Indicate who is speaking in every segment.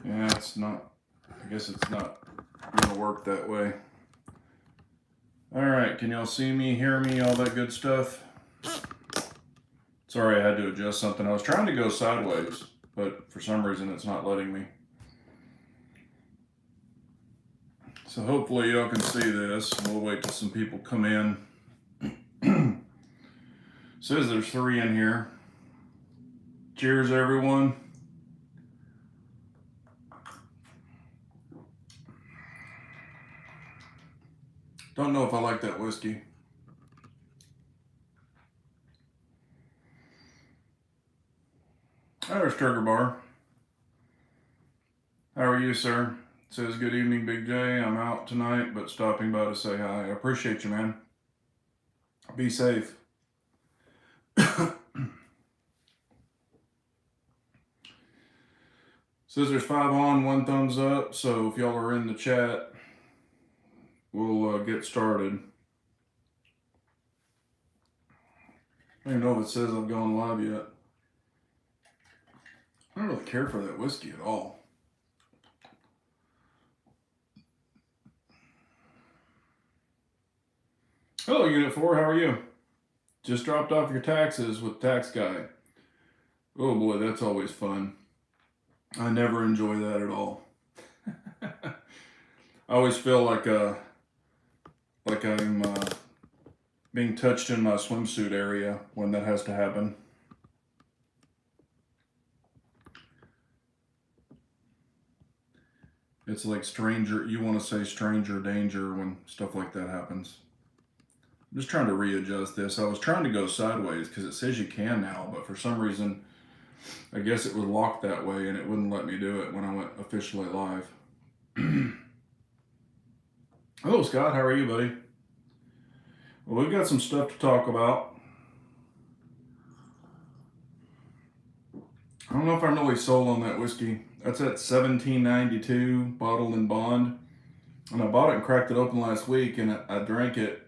Speaker 1: Yeah, it's not, I guess it's not gonna work that way. All right, can y'all see me, hear me, all that good stuff? Sorry, I had to adjust something. I was trying to go sideways, but for some reason it's not letting me. So hopefully y'all can see this. We'll wait till some people come in. Says there's 3 in here. Cheers, everyone. Don't know if I like that whiskey. There's Trigger Bar. How are you, sir? It says, good evening, Big J. I'm out tonight, but stopping by to say hi. I appreciate you, man. Be safe. Says there's 5 on, 1 thumbs up. So if y'all are in the chat, we'll get started. I don't even know if it says I've gone live yet. I don't really care for that whiskey at all. Hello, Unit 4. How are you? Just dropped off your taxes with Tax Guy. Oh boy, that's always fun. I never enjoy that at all. I always feel like I'm being touched in my swimsuit area when that has to happen. It's like you want to say stranger danger when stuff like that happens. I'm just trying to readjust this. I was trying to go sideways because it says you can now, but for some reason, I guess it was locked that way and it wouldn't let me do it when I went officially live. Hello, Scott. How are you, buddy? Well, we've got some stuff to talk about. I don't know if I'm really sold on that whiskey. That's at $17.92, bottled in bond. And I bought it and cracked it open last week, and I drank it,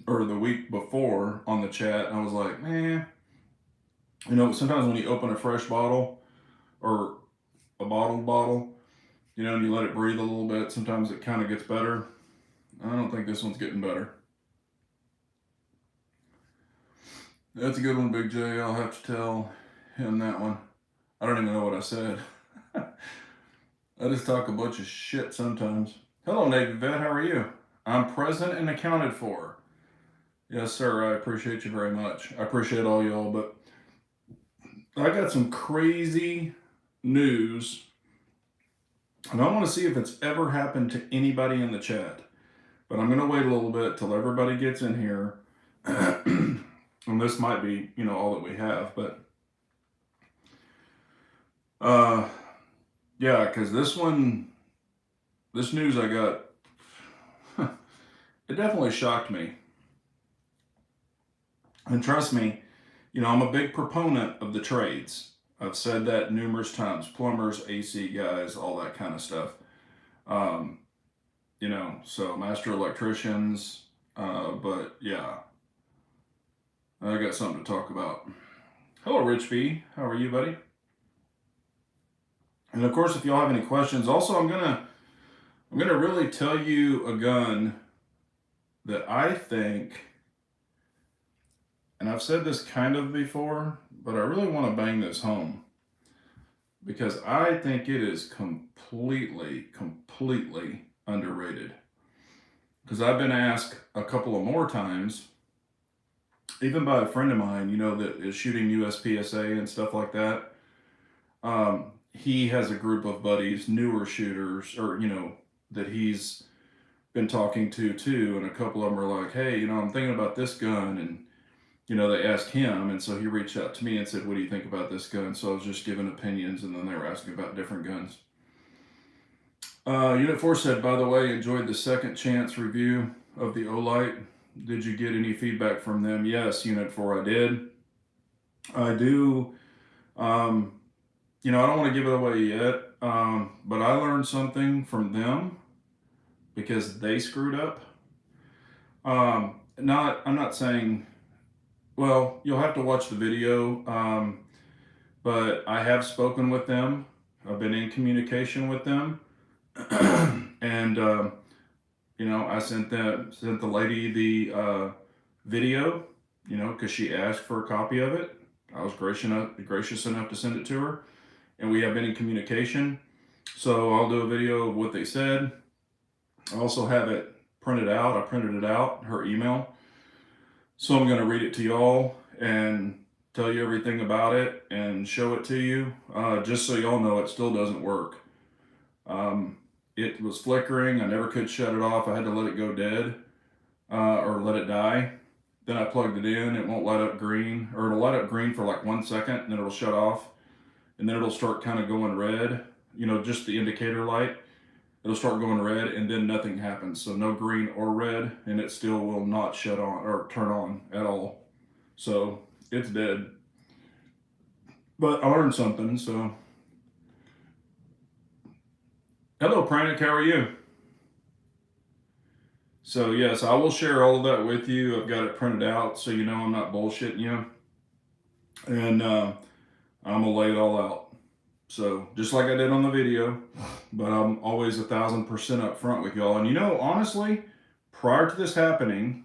Speaker 1: or the week before on the chat, and I was like, man, you know, sometimes when you open a fresh bottle, or a bottled bottle, you know, and you let it breathe a little bit, sometimes it kind of gets better. I don't think this one's getting better. That's a good one, Big J. I'll have to tell him that one. I don't even know what I said. I just talk a bunch of shit sometimes. Hello, Navy Vet. How are you? I'm present and accounted for. Yes, sir. I appreciate you very much. I appreciate all y'all, but I got some crazy news, and I want to see if it's ever happened to anybody in the chat. But I'm going to wait a little bit till everybody gets in here. And this might be, you know, all that we have, but yeah, because this news I got, it definitely shocked me. And trust me, you know, I'm a big proponent of the trades. I've said that numerous times. Plumbers, AC guys, all that kind of stuff. You know, so master electricians, but yeah, I got something to talk about. Hello, Rich B. How are you, buddy? And of course, if y'all have any questions, also I'm gonna really tell you a gun that I think, and I've said this kind of before, but I really want to bang this home because I think it is completely underrated. Because I've been asked a couple of more times, even by a friend of mine, you know, that is shooting USPSA and stuff like that. He has a group of buddies, newer shooters, or, you know, that he's been talking to too. And a couple of them are like, hey, you know, I'm thinking about this gun. And, you know, they asked him. And so he reached out to me and said, what do you think about this gun? So I was just giving opinions. And then they were asking about different guns. Unit 4 said, by the way, enjoyed the second chance review of the Olight. Did you get any feedback from them? Yes, Unit 4, I did. I do. You know, I don't want to give it away yet, but I learned something from them because they screwed up. I'm not saying, well, you'll have to watch the video, but I have spoken with them I've been in communication with them. And, you know, I sent the lady the video, you know, because she asked for a copy of it. I was gracious enough to send it to her, and we have been in communication. So I'll do a video of what they said. I also have it printed out. I printed it out, her email. So I'm going to read it to y'all and tell you everything about it and show it to you, just so y'all know it still doesn't work. It was flickering. I never could shut it off. I had to let it go dead, or let it die. Then I plugged it in. It won't light up green, or it'll light up green for like 1 second, and then it'll shut off, and then it'll start kind of going red. You know, just the indicator light. It'll start going red, and then nothing happens. So no green or red, and it still will not shut on or turn on at all. So it's dead. But I learned something. So hello, Pranic. How are you? So yes, I will share all of that with you. I've got it printed out, so you know I'm not bullshitting you, and I'm gonna lay it all out. So just like I did on the video, but I'm always 1,000% up front with y'all. And you know, honestly, prior to this happening,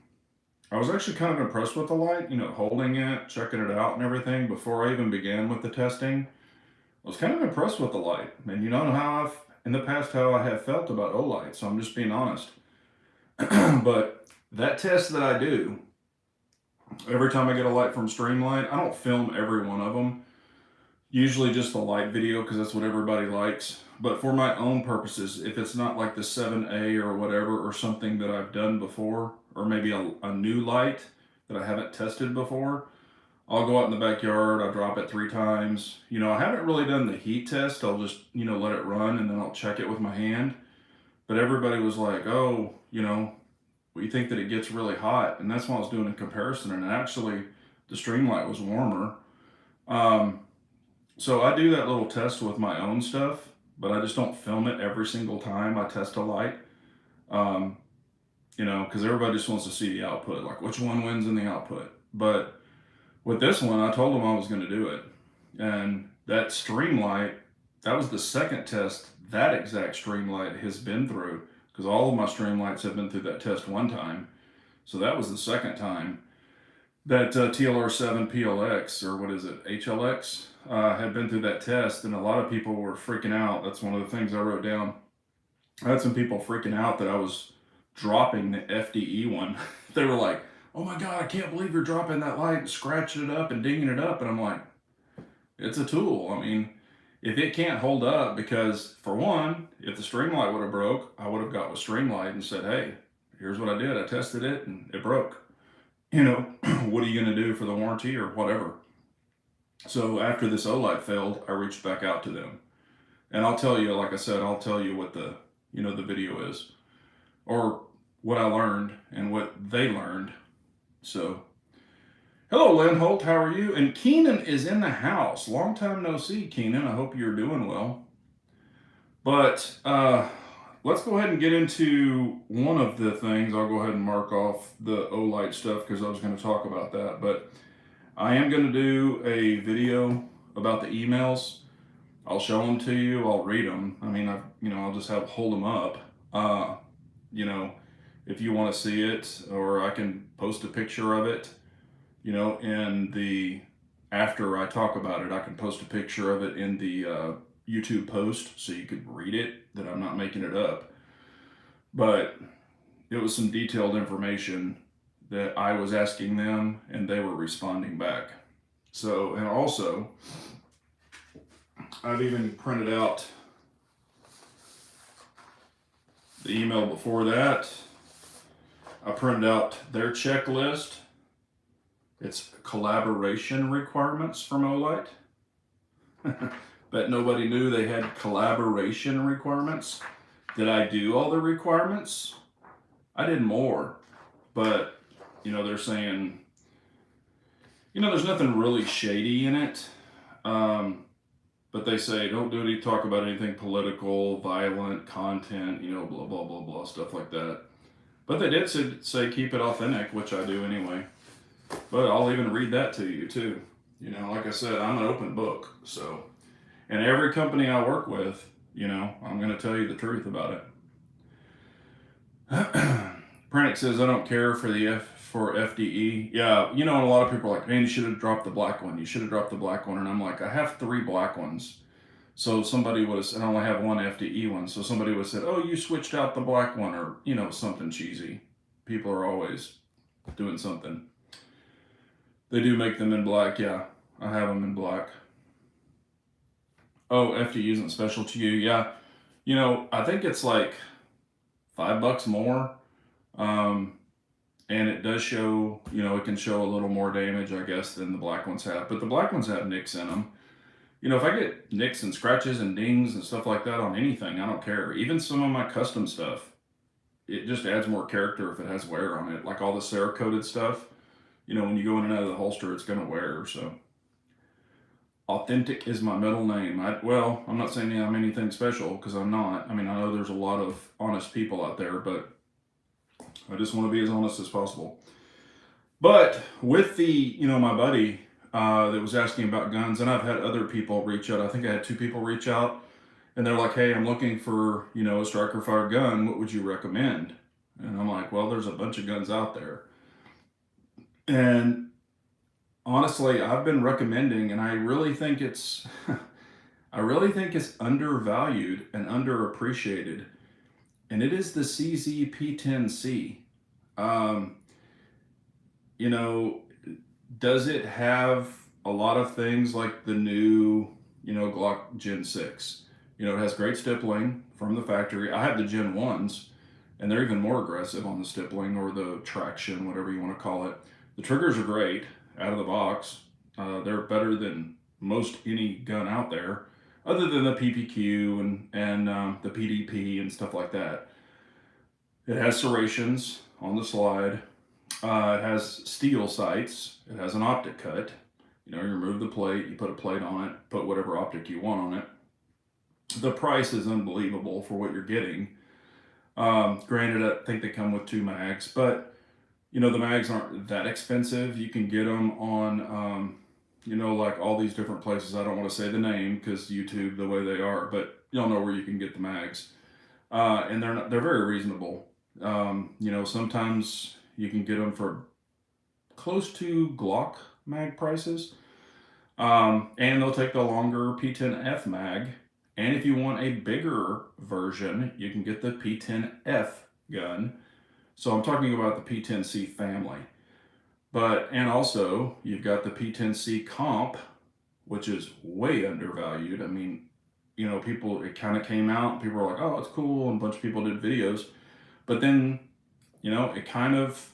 Speaker 1: I was actually kind of impressed with the light. You know, holding it, checking it out, and everything before I even began with the testing. I was kind of impressed with the light, and you know how I've in the past how I have felt about Olight. So I'm just being honest. But that test that I do, every time I get a light from Streamlight, I don't film every one of them. Usually just the light video because that's what everybody likes. But for my own purposes, if it's not like the 7A or whatever, or something that I've done before, or maybe a new light that I haven't tested before, I'll go out in the backyard, I'll drop it 3 times. You know, I haven't really done the heat test. I'll just, you know, let it run and then I'll check it with my hand. But everybody was like, oh, you know, we think that it gets really hot. And that's why I was doing a comparison. And actually, the Streamlight was warmer. So I do that little test with my own stuff, but I just don't film it every single time I test a light. You know, because everybody just wants to see the output, like which one wins in the output. But with this one, I told them I was going to do it. And that Streamlight, that was the second test that exact Streamlight has been through, because all of my Streamlights have been through that test one time. So that was the second time that TLR7 PLX, or what is it, HLX, had been through that test, and a lot of people were freaking out. That's one of the things I wrote down. I had some people freaking out that I was dropping the FDE one. They were like, oh my God, I can't believe you're dropping that light and scratching it up and dinging it up. And I'm like, it's a tool. I mean, if it can't hold up, because for one, if the Streamlight would have broke, I would have got with Streamlight and said, hey, here's what I did. I tested it and it broke. You know, what are you going to do for the warranty or whatever? So after this Olight failed, I reached back out to them. And I'll tell you, like I said, I'll tell you what the, you know, the video is, or what I learned and what they learned. So, hello, Lynn Holt, how are you? And Keenan is in the house. Long time no see, Keenan. I hope you're doing well. But let's go ahead and get into one of the things. I'll go ahead and mark off the Olight stuff because I was going to talk about that. But I am going to do a video about the emails. I'll show them to you. I'll read them. I mean, I'll just hold them up. You know, if you want to see it, or I can post a picture of it. You know, after I talk about it, I can post a picture of it in the YouTube post so you could read it, that I'm not making it up. But it was some detailed information that I was asking them and they were responding back. So, and also, I've even printed out the email before that. I printed out their checklist. It's collaboration requirements from Olight. Bet nobody knew they had collaboration requirements. Did I do all the requirements? I did more. But, you know, they're saying, you know, there's nothing really shady in it. But they say, don't do any talk about anything political, violent, content, you know, blah, blah, blah, blah, stuff like that. But they did say keep it authentic, which I do anyway. But I'll even read that to you too. You know, like I said, I'm an open book. So, And every company I work with, you know, I'm going to tell you the truth about it. Pranic says, I don't care for the for FDE. Yeah, you know, and a lot of people are like, man, you should have dropped the black one. You should have dropped the black one. And I'm like, I have 3 black ones. So somebody would have said, I only have 1 FDE one. So somebody would have said, oh, you switched out the black one, or, you know, something cheesy. People are always doing something. They do make them in black. Yeah, I have them in black. Oh, FDE isn't special to you. Yeah. You know, I think it's like $5 more. And it does show, you know, it can show a little more damage, I guess, than the black ones have. But the black ones have nicks in them. You know, if I get nicks and scratches and dings and stuff like that on anything, I don't care. Even some of my custom stuff, it just adds more character if it has wear on it. Like all the Cerakoted stuff, you know, when you go in and out of the holster, it's going to wear. So, Authentic is my middle name. Well, I'm not saying I'm anything special because I'm not. I mean, I know there's a lot of honest people out there, but I just want to be as honest as possible. But with the, you know, my buddy that was asking about guns, and I've had other people reach out. I think I had 2 people reach out, and they're like, hey, I'm looking for, you know, a striker fire gun. What would you recommend? And I'm like, well, there's a bunch of guns out there. And honestly, I've been recommending, and I really think it's, I really think it's undervalued and underappreciated. And it is the CZ P10C. You know, does it have a lot of things like the new, you know, Glock Gen 6? You know, it has great stippling from the factory. I have the Gen 1s, and they're even more aggressive on the stippling or the traction, whatever you want to call it. The triggers are great out of the box. They're better than most any gun out there, other than the PPQ and the PDP and stuff like that. It has serrations on the slide. It has steel sights. It has an optic cut. You know, you remove the plate, you put a plate on it, put whatever optic you want on it. The price is unbelievable for what you're getting. Granted, I think they come with 2 mags, but you know, the mags aren't that expensive. You can get them on, you know, like all these different places. I don't want to say the name because YouTube, the way they are, but you'll know where you can get the mags. And they're very reasonable. You know, sometimes you can get them for close to Glock mag prices. And they'll take the longer P10F mag. And if you want a bigger version, you can get the P10F gun. So I'm talking about the P10C family. And also, you've got the P10C comp, which is way undervalued. I mean, you know, it kind of came out, people were like, oh, it's cool, and a bunch of people did videos. But then, you know, it kind of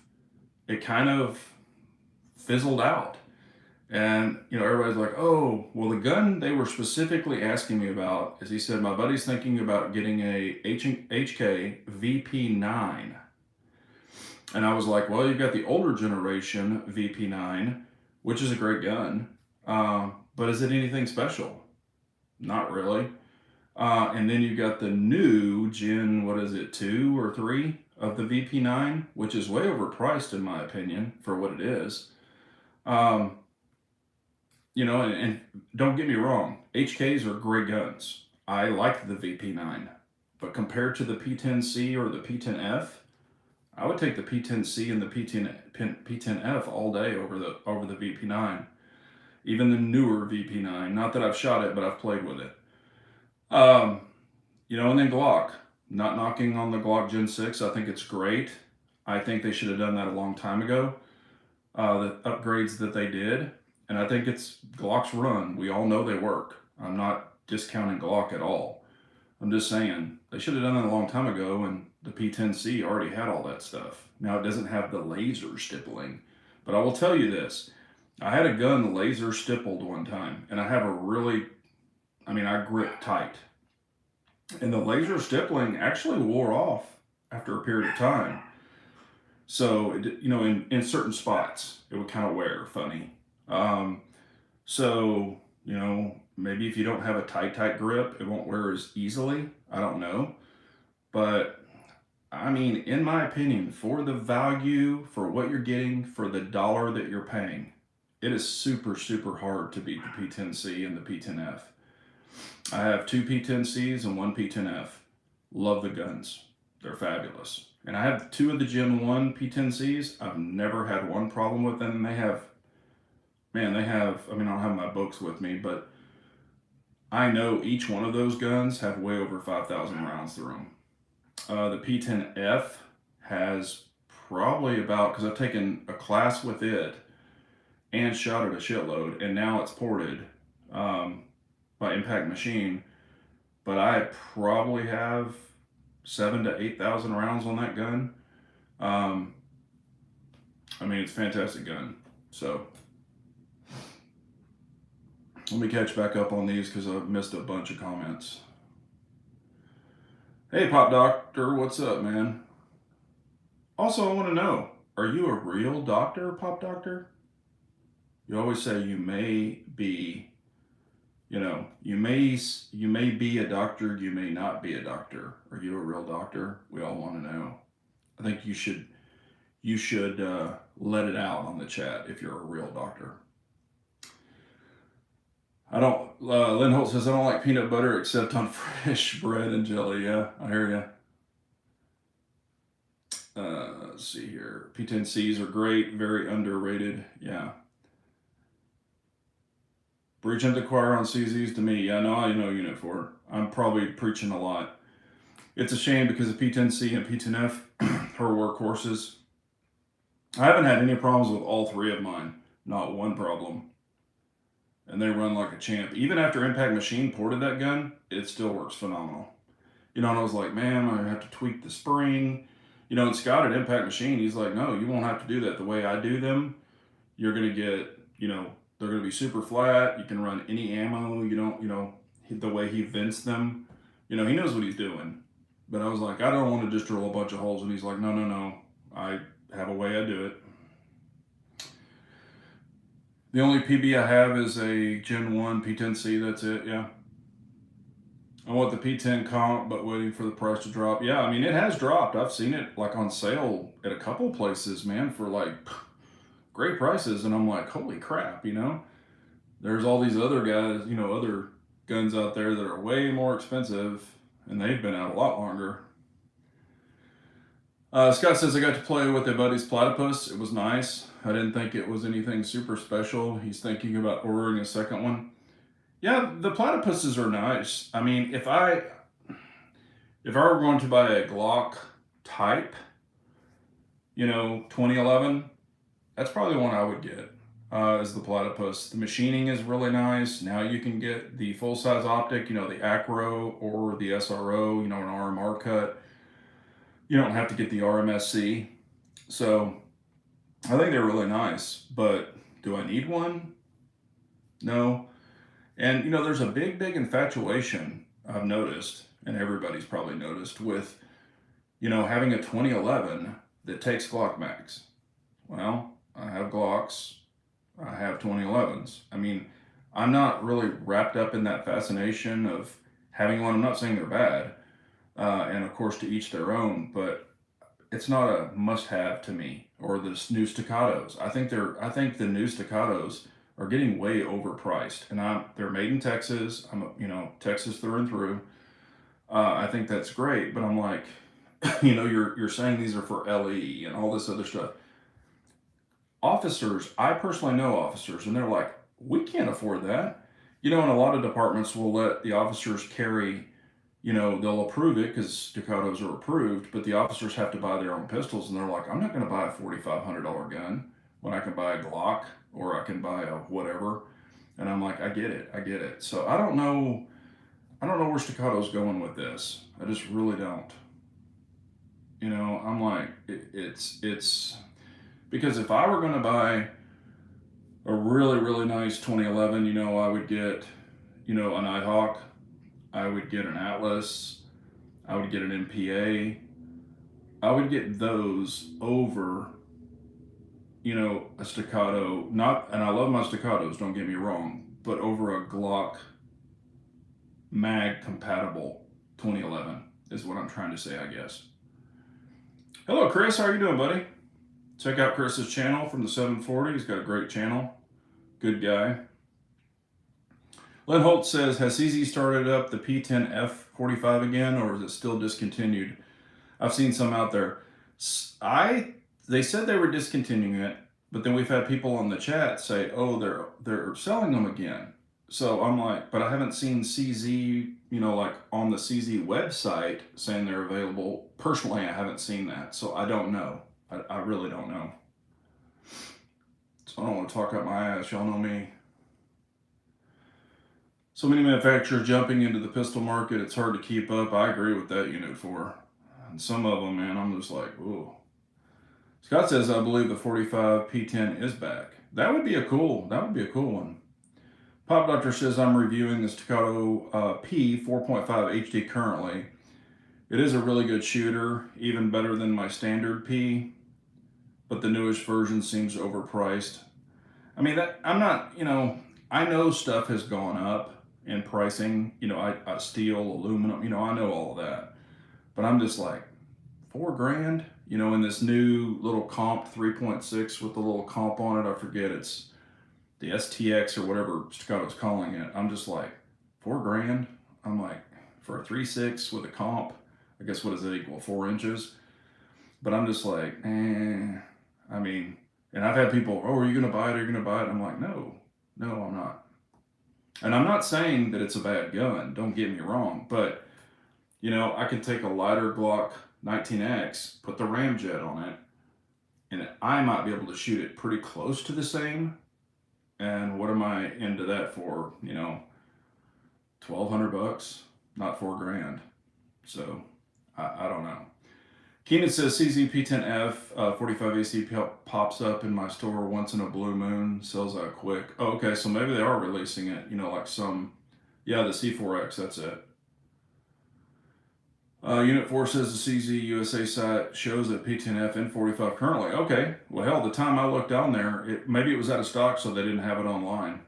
Speaker 1: fizzled out. And, you know, everybody's like, oh, well, the gun they were specifically asking me about is, he said, my buddy's thinking about getting a HK VP9. And I was like, well, you've got the older generation VP9, which is a great gun. But is it anything special? Not really. And then you've got the new Gen, what is it, 2 or 3 of the VP9, which is way overpriced in my opinion for what it is. You know, and don't get me wrong, HKs are great guns. I like the VP9, but compared to the P10C or the P10F, I would take the P10C and the P10F all day over the VP9, even the newer VP9. Not that I've shot it, but I've played with it. You know, and then Glock. Not knocking on the Glock Gen 6. I think it's great. I think they should have done that a long time ago. The upgrades that they did. And I think it's Glock's run. We all know they work. I'm not discounting Glock at all. I'm just saying they should have done that a long time ago, and the P10C already had all that stuff. Now it doesn't have the laser stippling. But I will tell you this. I had a gun laser stippled one time, and I have a really, I mean, I grip tight. And the laser stippling actually wore off after a period of time. So, you know, in certain spots, it would kind of wear funny. So, you know, maybe if you don't have a tight grip, it won't wear as easily. I don't know. But, I mean, in my opinion, for the value, for what you're getting, for the dollar that you're paying, it is super, super hard to beat the P10C and the P10F. I have two P10Cs and one P10F. Love the guns. They're fabulous. And I have two of the Gen 1 P10Cs. I've never had one problem with them. They have, man, they have, I mean, I don't have my books with me, but I know each one of those guns have way over 5,000 rounds through them. The P10F has probably about, because I've taken a class with it and shot it a shitload, and now it's ported by Impact Machine, but I probably have 7,000 to 8,000 rounds on that gun. I mean, it's a fantastic gun. So let me catch back up on these because I've missed a bunch of comments. Hey, Pop Doctor, what's up, man? Also, I want to know, are you a real doctor, Pop Doctor? You always say you may be, you know, you may be a doctor, you may not be a doctor. Are you a real doctor? We all want to know. I think you should let it out on the chat if you're a real doctor. I don't, Lynn Holt says, I don't like peanut butter except on fresh bread and jelly. Yeah, I hear you. Let's see here. P10Cs are great, very underrated. Yeah. Preaching to the choir on CZs to me. Yeah, no, I know Unit 4. I'm probably preaching a lot. It's a shame because the P10C and P10F are workhorses. I haven't had any problems with all three of mine. Not one problem. And they run like a champ. Even after Impact Machine ported that gun, it still works phenomenal. You know, and I was like, man, I have to tweak the spring. You know, and Scott at Impact Machine, he's like, no, you won't have to do that. The way I do them, you're going to get, you know, they're going to be super flat. You can run any ammo. You don't, you know, the way he vents them, you know, he knows what he's doing. But I was like, I don't want to just drill a bunch of holes. And he's like, no, no, no. I have a way I do it. The only PB I have is a Gen 1 P10C. That's it, yeah. I want the P10 comp, but waiting for the price to drop. Yeah, I mean, it has dropped. I've seen it like on sale at a couple places, man, for like great prices. And I'm like, holy crap, you know? There's all these other guys, you know, other guns out there that are way more expensive, and they've been out a lot longer. Scott says, I got to play with a buddy's platypus. It was nice. I didn't think it was anything super special. He's thinking about ordering a second one. Yeah, the platypuses are nice. I mean, if I were going to buy a Glock type, you know, 2011, that's probably the one I would get, is the platypus. The machining is really nice. Now you can get the full-size optic, you know, the Acro or the SRO, you know, an RMR cut. You don't have to get the RMSC. So I think they're really nice, but do I need one? No. And, you know, there's a big infatuation I've noticed, and everybody's probably noticed, with, you know, having a 2011 that takes Glock mags. Well, I have Glocks. I have 2011s. I mean, I'm not really wrapped up in that fascination of having one. I'm not saying they're bad. And of course, to each their own, but it's not a must-have to me. Or the new staccatos. I think the new staccatos are getting way overpriced, and they're made in Texas. I'm, you know, Texas through and through. I think that's great, but I'm like, you know, you're saying these are for LE and all this other stuff. Officers, I personally know officers, and they're like, we can't afford that. You know, and a lot of departments will let the officers carry, you know, they'll approve it because staccatos are approved, but the officers have to buy their own pistols, and they're like, I'm not going to buy a $4,500 gun when I can buy a Glock or I can buy a whatever. And I'm like, I get it. So I don't know where staccato's going with this. I just really don't. You know, I'm like, it's because if I were going to buy a really nice 2011, you know, I would get, you know, a Nighthawk. I would get an Atlas. I would get an MPA. I would get those over, you know, a staccato. And I love my staccatos, don't get me wrong, but over a Glock mag compatible 2011 is what I'm trying to say, I guess. Hello, Chris. How are you doing, buddy? Check out Chris's channel from the 740. He's got a great channel. Good guy. Len Holt says, has CZ started up the P10F45 again, or is it still discontinued? I've seen some out there. They said they were discontinuing it, but then we've had people on the chat say, "Oh, they're selling them again." So I'm like, but I haven't seen CZ, like on the CZ website saying they're available. Personally, I haven't seen that, so I don't know. I really don't know. So I don't want to talk out my ass. Y'all know me. So many manufacturers jumping into the pistol market, it's hard to keep up. I agree with that Unit 4. And some of them, man, I'm just like, ooh. Scott says, I believe the 45 P10 is back. That would be a cool one. Pop Doctor says, I'm reviewing the Staccato P 4.5 HD currently. It is a really good shooter, even better than my standard P, but the newest version seems overpriced. I mean, I'm not, I know stuff has gone up in pricing. I steel, aluminum, I know all of that. But I'm just like, $4,000, in this new little comp 3.6 with the little comp on it. I forget, it's the STX or whatever Staccato's calling it. I'm just like, $4,000. I'm like, for a 3.6 with a comp, I guess what does it equal? 4 inches. But I'm just like, I mean, and I've had people, oh, are you going to buy it? Are you going to buy it? I'm like, no, I'm not. And I'm not saying that it's a bad gun. Don't get me wrong. But, I could take a lighter Glock 19X, put the ramjet on it, and I might be able to shoot it pretty close to the same. And what am I into that for? $1,200, not $4,000. So I don't know. Keenan says CZP10F 45 AC pops up in my store once in a blue moon, sells out quick. Oh, okay, so maybe they are releasing it, like some, the C4X, that's it. Unit 4 says the CZ USA site shows that P10F in 45 currently. Okay, well, hell, the time I looked down there, maybe it was out of stock, so they didn't have it online.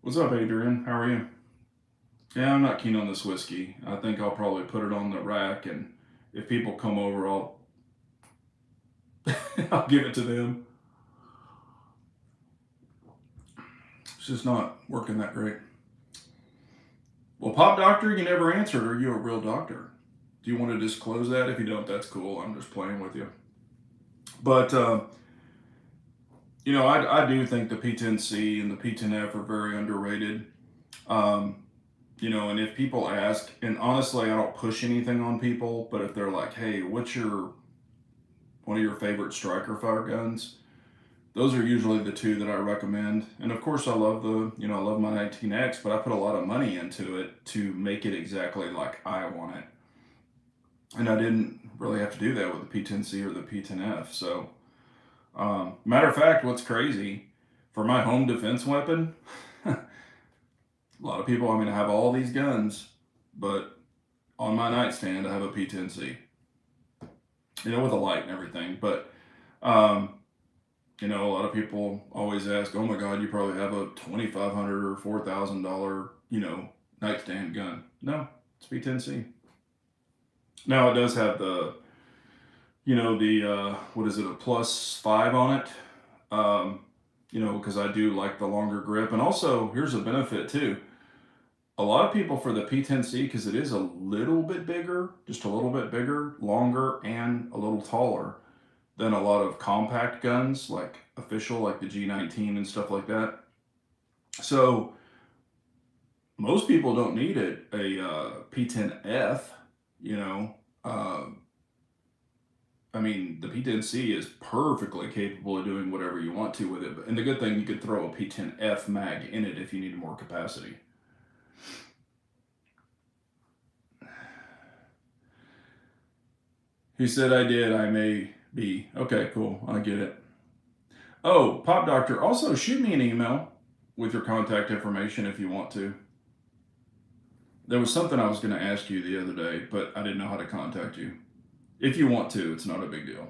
Speaker 1: What's up, Adrian? How are you? Yeah, I'm not keen on this whiskey. I think I'll probably put it on the rack, and if people come over, I'll give it to them. It's just not working that great. Well, Pop Doctor, you never answered. Are you a real doctor? Do you want to disclose that? If you don't, that's cool. I'm just playing with you. But, I do think the P10C and the P10F are very underrated. And if people ask, and honestly, I don't push anything on people, but if they're like, hey, what's one of your favorite striker fire guns? Those are usually the two that I recommend. And of course, I love I love my 19X, but I put a lot of money into it to make it exactly like I want it. And I didn't really have to do that with the P10C or the P10F. So, matter of fact, what's crazy, for my home defense weapon, a lot of people, I have all these guns, but on my nightstand, I have a P10C. With a light and everything. But, a lot of people always ask, oh my God, you probably have a $2,500 or $4,000, nightstand gun. No, it's P10C. Now it does have the, what is it, a +5 on it. Because I do like the longer grip. And also, here's a benefit too. A lot of people for the P10C, because it is a little bit bigger, just a little bit bigger, longer, and a little taller than a lot of compact guns, like official, like the G19 and stuff like that. So most people don't need a P10F, the P10C is perfectly capable of doing whatever you want to with it. And the good thing, you could throw a P10F mag in it if you need more capacity. He said, I did, I may be. Okay, cool, I get it. Oh, Pop Doctor, also shoot me an email with your contact information if you want to. There was something I was going to ask you the other day, but I didn't know how to contact you. If you want to, it's not a big deal.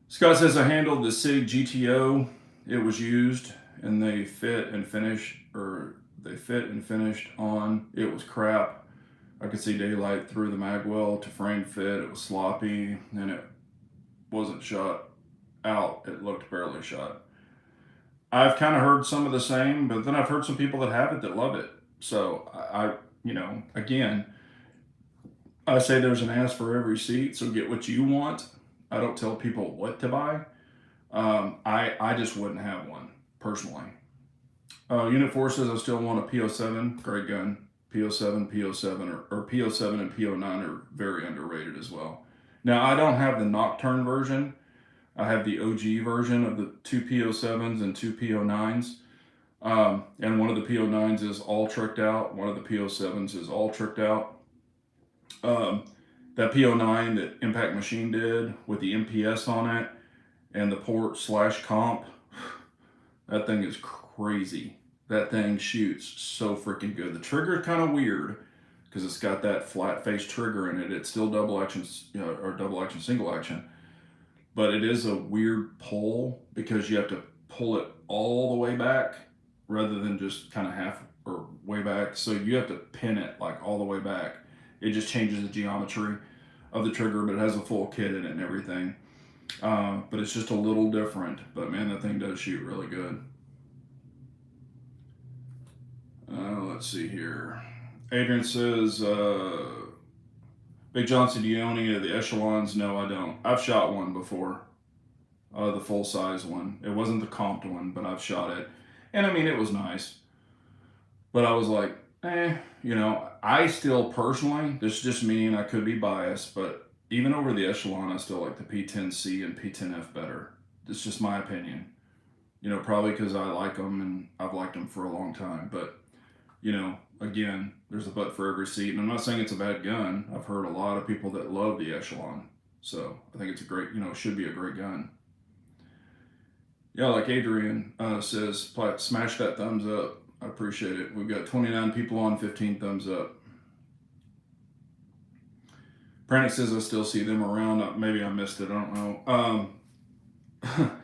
Speaker 1: Scott says, I handled the SIG GTO. It was used, and they fit and finished on. It was crap. I could see daylight through the mag well to frame fit. It was sloppy, and it wasn't shot out. It looked barely shot. I've kind of heard some of the same, but then I've heard some people that have it that love it. So you know, again, I say there's an ass for every seat, so get what you want. I don't tell people what to buy. I just wouldn't have one personally. Unit 4 says I still want a PO7. Great gun. PO7, or PO7 and PO9 are very underrated as well. Now, I don't have the Nocturne version. I have the OG version of the two PO7s and two PO9s. And one of the PO9s is all tricked out. One of the PO7s is all tricked out. That PO9 that Impact Machine did with the MPS on it and the port / comp, that thing is crazy. That thing shoots so freaking good. The trigger's kind of weird because it's got that flat face trigger in it. It's still double action, or double action, single action, but it is a weird pull because you have to pull it all the way back rather than just kind of half or way back. So you have to pin it like all the way back. It just changes the geometry of the trigger, but it has a full kit in it and everything. But it's just a little different. But man, that thing does shoot really good. Let's see here. Adrian says, Big Johnson, do you own any of the echelons? No, I don't. I've shot one before. The full size one. It wasn't the comped one, but I've shot it. And I mean, it was nice. But I was like, you know, I still personally, this is just me and I could be biased, but even over the echelon, I still like the P10C and P10F better. It's just my opinion. You know, probably because I like them and I've liked them for a long time. But, you know, again, there's a butt for every seat. And I'm not saying it's a bad gun. I've heard a lot of people that love the echelon. So I think it's a great, you know, it should be a great gun. Yeah, like Adrian says, smash that thumbs up. I appreciate it. We've got 29 people on, 15 thumbs up. Pranic says I still see them around. Maybe I missed it. I don't know.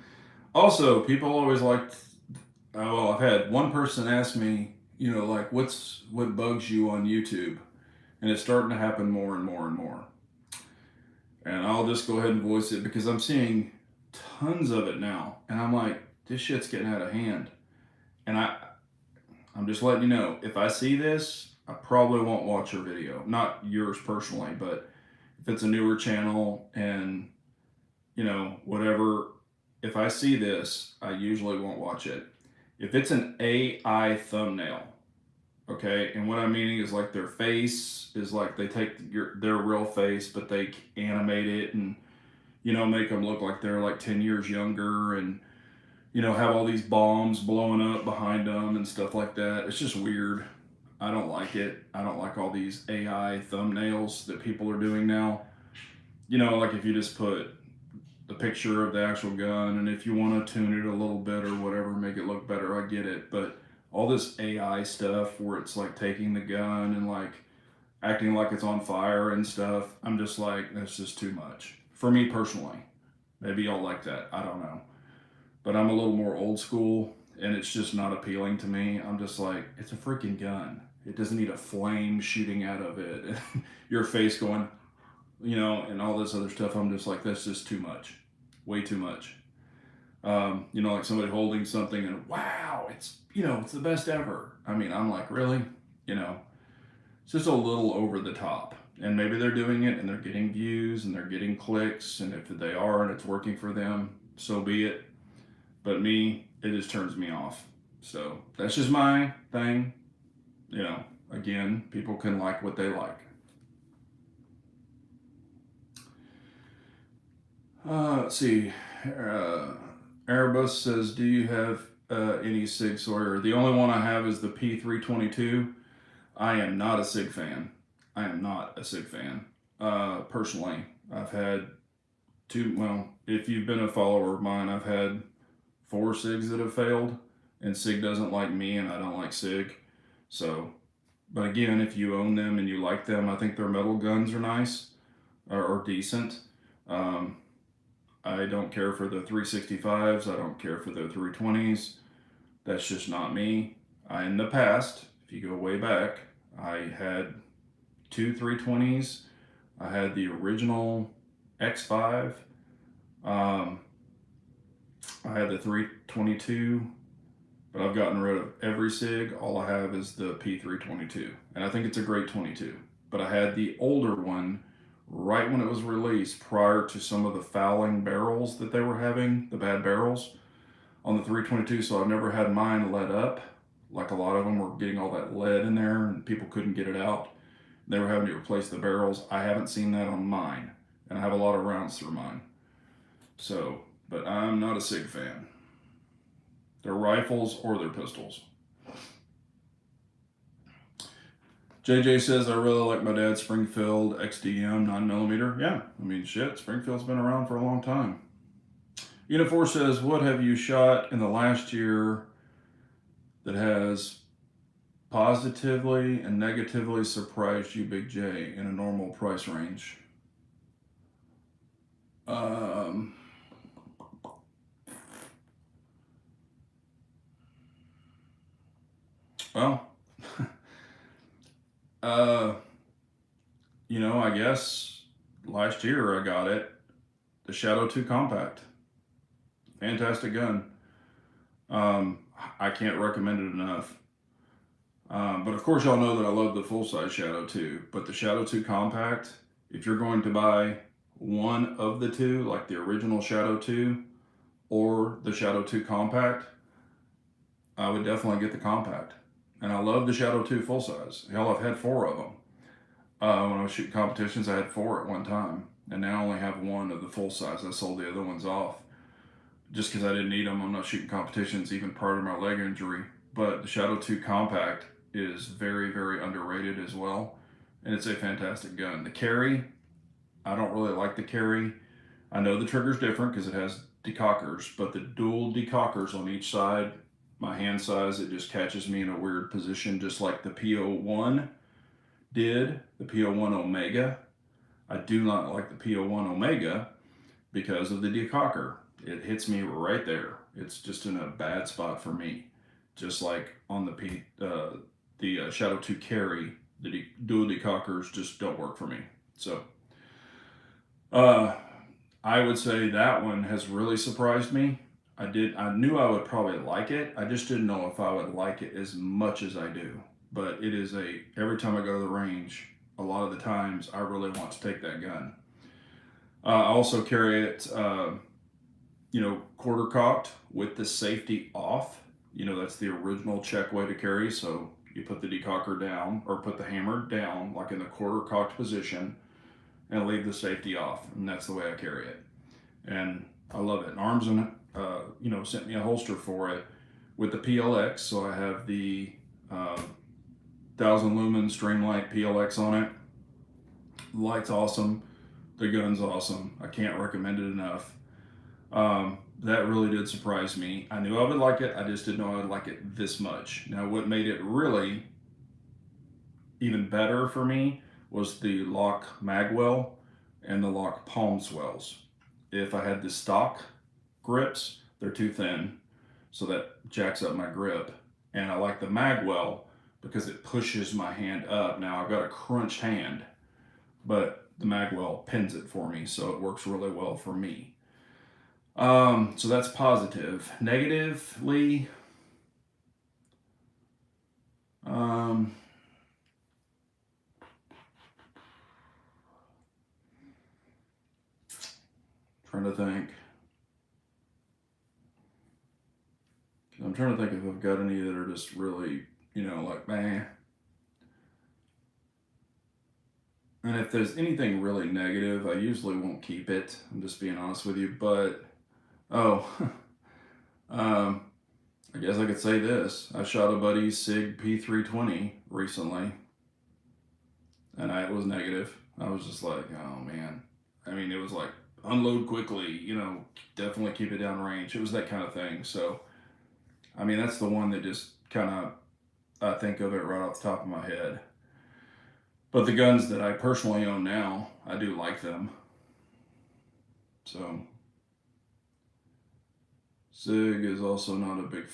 Speaker 1: Also, people always like. Well, I've had one person ask me, you know, like, what bugs you on YouTube, and it's starting to happen more and more and more. And I'll just go ahead and voice it because I'm seeing tons of it now, and I'm like, this shit's getting out of hand. And I'm just letting you know, if I see this, I probably won't watch your video. Not yours personally, but if it's a newer channel and, you know, whatever, if I see this, I usually won't watch it. If it's an AI thumbnail, okay, and what I'm meaning is like their face is like they take their real face, but they animate it and, you know, make them look like they're like 10 years younger and, you know, have all these bombs blowing up behind them and stuff like that. It's just weird. I don't like it. I don't like all these AI thumbnails that people are doing now. You know, like if you just put the picture of the actual gun and if you want to tune it a little bit or whatever, make it look better, I get it. But all this AI stuff where it's like taking the gun and like acting like it's on fire and stuff, I'm just like, that's just too much. For me personally. Maybe y'all like that. I don't know. But I'm a little more old school and it's just not appealing to me. I'm just like, it's a freaking gun. It doesn't need a flame shooting out of it. Your face going, you know, and all this other stuff. I'm just like, that's just too much. Way too much. You know, like somebody holding something and wow, it's, you know, it's the best ever. I mean, I'm like, really? You know, it's just a little over the top. And maybe they're doing it and they're getting views and they're getting clicks. And if they are and it's working for them, so be it. But me, it just turns me off. So that's just my thing. You know, again, people can like what they like. Let's see. Erebus says, do you have any SIG Sawyer? The only one I have is the P322. I am not a SIG fan. I am not a SIG fan. Personally, I've had well, if you've been a follower of mine, I've had 4 SIGs that have failed, and SIG doesn't like me, and I don't like SIG. So, but again, if you own them and you like them, I think their metal guns are nice or decent. I don't care for the 365s. I don't care for the 320s. That's just not me. In the past, if you go way back, I had 2 320s. I had the original X5. I had the 322 but I've gotten rid of every SIG. All I have is the P322, and I think it's a great 22. But I had the older one right when it was released, prior to some of the fouling barrels that they were having, the bad barrels on the 322. So I've never had mine let up. Like a lot of them were getting all that lead in there, and people couldn't get it out. They were having to replace the barrels. I haven't seen that on mine, and I have a lot of rounds through mine. So, but I'm not a SIG fan. They're rifles or they're pistols. JJ says, I really like my dad's Springfield XDM 9mm. Yeah, I mean, shit, Springfield's been around for a long time. Unit 4 says, what have you shot in the last year that has positively and negatively surprised you, Big J, in a normal price range? Well, you know, I guess last year I got it. The Shadow 2 Compact. Fantastic gun. I can't recommend it enough. But of course, y'all know that I love the full-size Shadow 2. But the Shadow 2 Compact, if you're going to buy one of the two, like the original Shadow 2 or the Shadow 2 Compact, I would definitely get the Compact. And I love the Shadow 2 full-size. Hell, I've had 4 of them. When I was shooting competitions, I had 4 at one time. And now I only have 1 of the full-size. I sold the other ones off just because I didn't need them. I'm not shooting competitions even prior to my leg injury. But the Shadow 2 Compact is very, very underrated as well. And it's a fantastic gun. The carry, I don't really like the carry. I know the trigger's different because it has decockers, but the dual decockers on each side, my hand size, it just catches me in a weird position, just like the P01 did, the P01 Omega. I do not like the P01 Omega because of the decocker. It hits me right there. It's just in a bad spot for me. Just like on the Shadow 2 carry, the dual decockers just don't work for me. So I would say that one has really surprised me. I knew I would probably like it. I just didn't know if I would like it as much as I do. But it is every time I go to the range, a lot of the times I really want to take that gun. I also carry it, quarter cocked with the safety off. That's the original check way to carry. So you put the decocker down or put the hammer down, like in the quarter cocked position, and leave the safety off. And that's the way I carry it. And I love it. And Arms in it, sent me a holster for it with the PLX. So I have the 1000 lumen Streamlight PLX on it. The light's awesome. The gun's awesome. I can't recommend it enough. That really did surprise me. I knew I would like it. I just didn't know I would like it this much. Now, what made it really even better for me was the lock magwell and the lock palm swells. If I had the stock grips, they're too thin, so that jacks up my grip. And I like the magwell because it pushes my hand up. Now, I've got a crunched hand, but the magwell pins it for me, so it works really well for me. So that's positive. Negatively, trying to think. I'm trying to think if I've got any that are just really, like, meh. And if there's anything really negative, I usually won't keep it. I'm just being honest with you. But, I guess I could say this. I shot a buddy's SIG P320 recently, and it was negative. I was just like, oh man. I mean, it was like, unload quickly, definitely keep it down range. It was that kind of thing. So, I mean, that's the one that just kind of, I think of it right off the top of my head. But the guns that I personally own now, I do like them. So, SIG is also not a big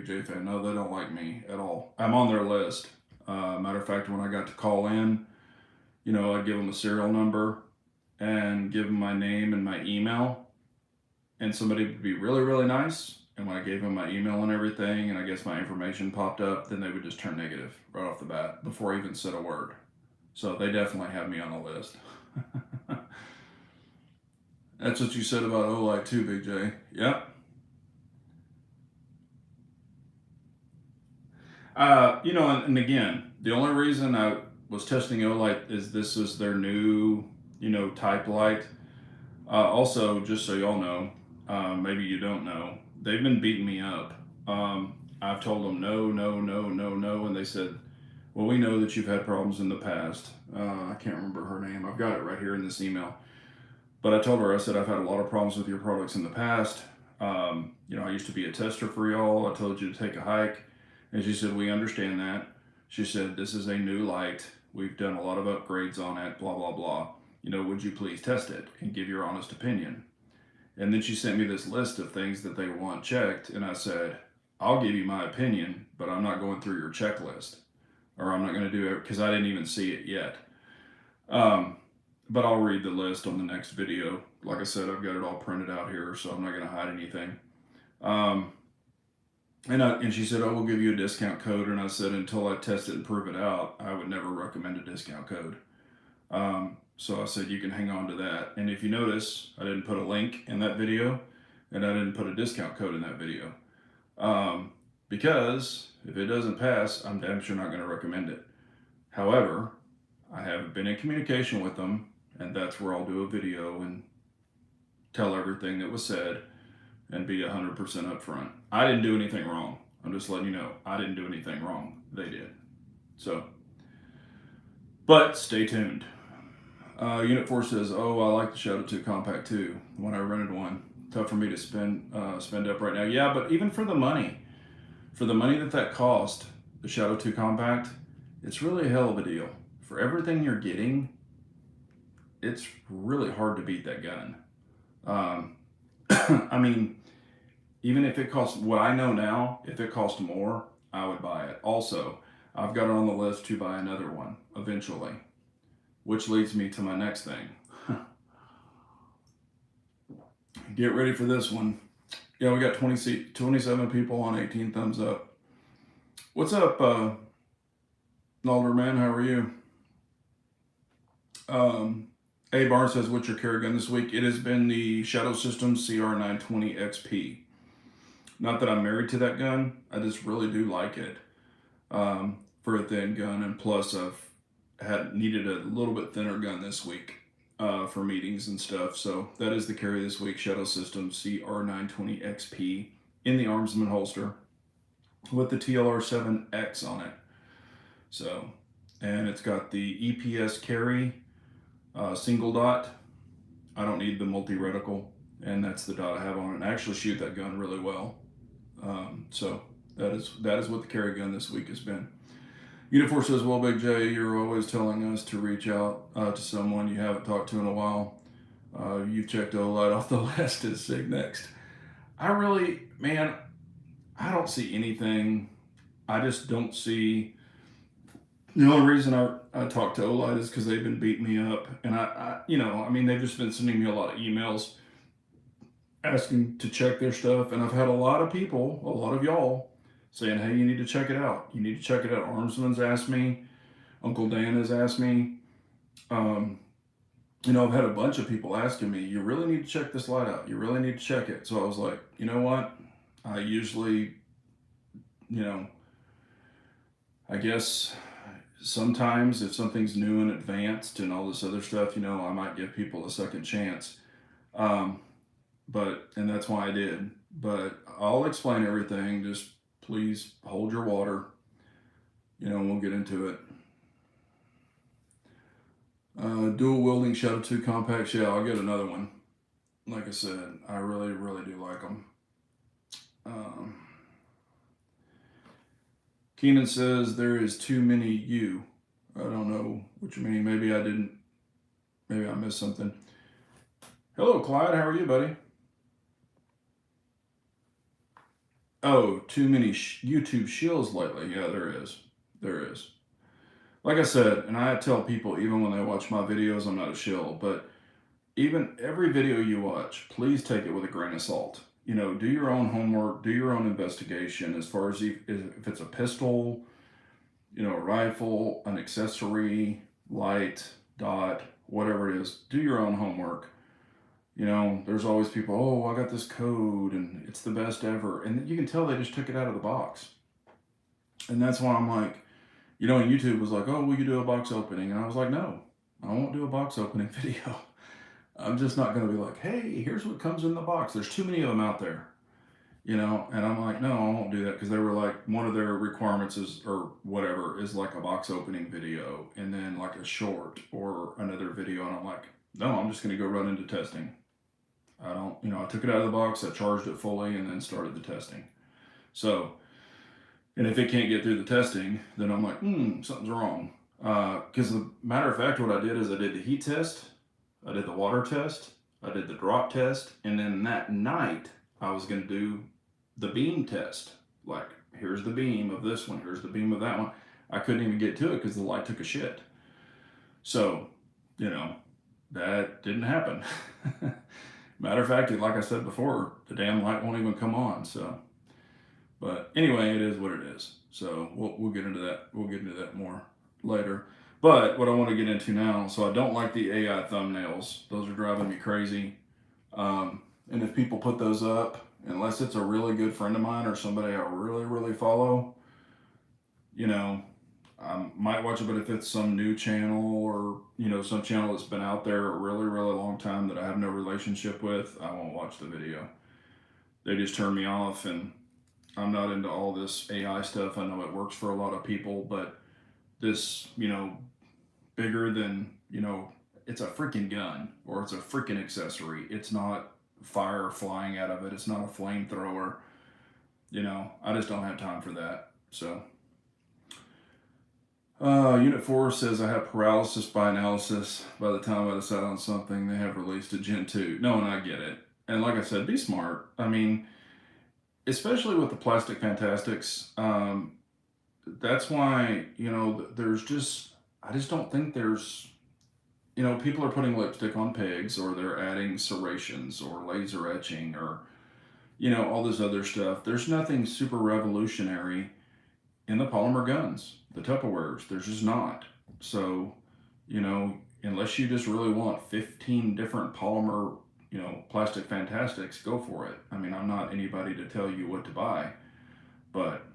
Speaker 1: J fan. No, they don't like me at all. I'm on their list. Matter of fact, when I got to call in, I'd give them a serial number and give them my name and my email. And somebody would be really, really nice. And when I gave them my email and everything, and I guess my information popped up, then they would just turn negative right off the bat before I even said a word. So they definitely have me on the list. That's what you said about Olight too, Big J. Yep. And again, the only reason I was testing Olight is this is their new, type light. Also, just so y'all know, maybe you don't know, they've been beating me up. I've told them no, no, no, no, no, and they said, well, we know that you've had problems in the past. I can't remember her name. I've got it right here in this email. But I told her, I said, I've had a lot of problems with your products in the past. I used to be a tester for y'all. I told you to take a hike. And she said, we understand that. She said, this is a new light. We've done a lot of upgrades on it, blah, blah, blah. Would you please test it and give your honest opinion? And then she sent me this list of things that they want checked. And I said, I'll give you my opinion, but I'm not going through your checklist. Or I'm not going to do it because I didn't even see it yet. But I'll read the list on the next video. Like I said, I've got it all printed out here, so I'm not going to hide anything. And she said, oh, we'll give you a discount code. And I said, until I test it and prove it out, I would never recommend a discount code. So I said, you can hang on to that. And if you notice, I didn't put a link in that video, and I didn't put a discount code in that video. Because if it doesn't pass, I'm damn sure not going to recommend it. However, I have been in communication with them, and that's where I'll do a video and tell everything that was said and be 100% upfront. I didn't do anything wrong. I'm just letting you know, I didn't do anything wrong. They did. So, but stay tuned. Unit 4 says, oh, I like the Shadow 2 Compact too. When I rented one, tough for me to spend up right now. Yeah, but even for the money that cost, the Shadow 2 Compact, it's really a hell of a deal. For everything you're getting, it's really hard to beat that gun. I mean, even if it costs, what I know now, if it cost more, I would buy it. Also, I've got it on the list to buy another one eventually, which leads me to my next thing. Get ready for this one. Yeah, we got 27 people on 18 thumbs up. What's up, Nalder man? How are you? A Barn says, what's your carry gun this week? It has been the Shadow Systems CR920 XP. Not that I'm married to that gun. I just really do like it for a thin gun. And plus, I've needed a little bit thinner gun this week for meetings and stuff. So that is the carry this week, Shadow Systems CR920 XP in the Armsman holster with the TLR7X on it. So, and it's got the EPS carry single dot. I don't need the multi-reticle, and that's the dot I have on it. And I actually shoot that gun really well. So that is what the carry gun this week has been. Unit 4 says, well, Big J, you're always telling us to reach out to someone you haven't talked to in a while. You've checked Olight off the list as Sig next. I don't see anything. I just don't see. The only reason I talked to Olight is because they've been beating me up. And they've just been sending me a lot of emails asking to check their stuff. And I've had a lot of people, a lot of y'all, saying, hey, you need to check it out. You need to check it out. Armsman's asked me. Uncle Dan has asked me. I've had a bunch of people asking me, you really need to check this light out. You really need to check it. So I was like, you know what? I usually, I guess sometimes if something's new and advanced and all this other stuff, I might give people a second chance. And that's why I did. But I'll explain everything. Just please hold your water. We'll get into it. Dual wielding Shadow 2 compacts. Yeah, I'll get another one. Like I said, I really, really do like them. Keenan says there is too many you. I don't know what you mean. Maybe I missed something. Hello, Clyde. How are you, buddy? Oh, too many YouTube shills lately. Yeah, there is. There is. Like I said, and I tell people even when they watch my videos, I'm not a shill, but even every video you watch, please take it with a grain of salt. do your own homework, do your own investigation as far as if it's a pistol, a rifle, an accessory, light, dot, whatever it is, do your own homework. There's always people, oh, I got this code and it's the best ever. And you can tell they just took it out of the box. And that's why I'm like, and YouTube was like, oh, will you do a box opening? And I was like, no, I won't do a box opening video. I'm just not going to be like, hey, here's what comes in the box. There's too many of them out there, and I'm like, no, I won't do that, because they were like, one of their requirements is, or whatever, is like a box opening video and then like a short or another video. And I'm like, no, I'm just going to go run into testing. I don't, I took it out of the box, I charged it fully, and then started the testing. So, and if it can't get through the testing, then I'm like, something's wrong. Because the matter of fact, what I did is I did the heat test, I did the water test, I did the drop test, and then that night I was going to do the beam test. Like, here's the beam of this one, here's the beam of that one. I couldn't even get to it because the light took a shit. So, that didn't happen. Matter of fact, like I said before, the damn light won't even come on. So, but anyway, it is what it is. So we'll get into that. We'll get into that more later. But what I want to get into now, so I don't like the AI thumbnails. Those are driving me crazy. And if people put those up, unless it's a really good friend of mine or somebody I really, really follow, I might watch it. But if it's some new channel or, some channel that's been out there a really, really long time that I have no relationship with, I won't watch the video. They just turn me off, and I'm not into all this AI stuff. I know it works for a lot of people, but this, bigger than, it's a freaking gun or it's a freaking accessory. It's not fire flying out of it. It's not a flamethrower. I just don't have time for that. So, Unit 4 says I have paralysis by analysis. By the time I decide on something, they have released a Gen 2. No, and I get it. And like I said, be smart. I mean, especially with the Plastic Fantastics, that's why, there's just, I just don't think there's, people are putting lipstick on pigs, or they're adding serrations or laser etching or, all this other stuff. There's nothing super revolutionary in the polymer guns, the Tupperwares. There's just not. So, unless you just really want 15 different polymer, Plastic Fantastics, go for it. I mean, I'm not anybody to tell you what to buy, but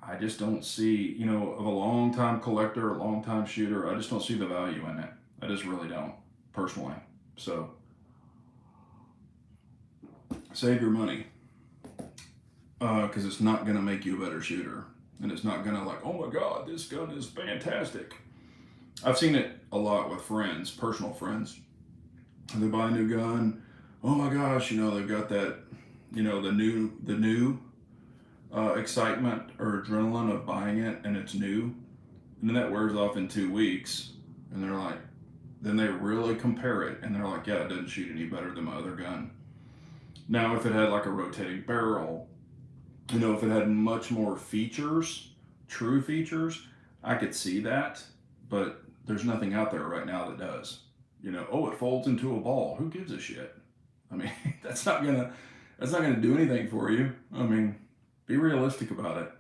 Speaker 1: I just don't see, of a long time collector, a long time shooter, I just don't see the value in it. I just really don't, personally. So, save your money, because it's not going to make you a better shooter. And it's not going to like, oh my God, this gun is fantastic. I've seen it a lot with friends, personal friends. They buy a new gun. Oh my gosh, they've got that, the new excitement or adrenaline of buying it, and it's new. And then that wears off in 2 weeks. And they're like, then they really compare it. And they're like, yeah, it doesn't shoot any better than my other gun. Now, if it had like a rotating barrel, if it had much more features, true features, I could see that. But there's nothing out there right now that does. Oh, it folds into a ball. Who gives a shit? I mean, that's not gonna do anything for you. I mean, be realistic about it.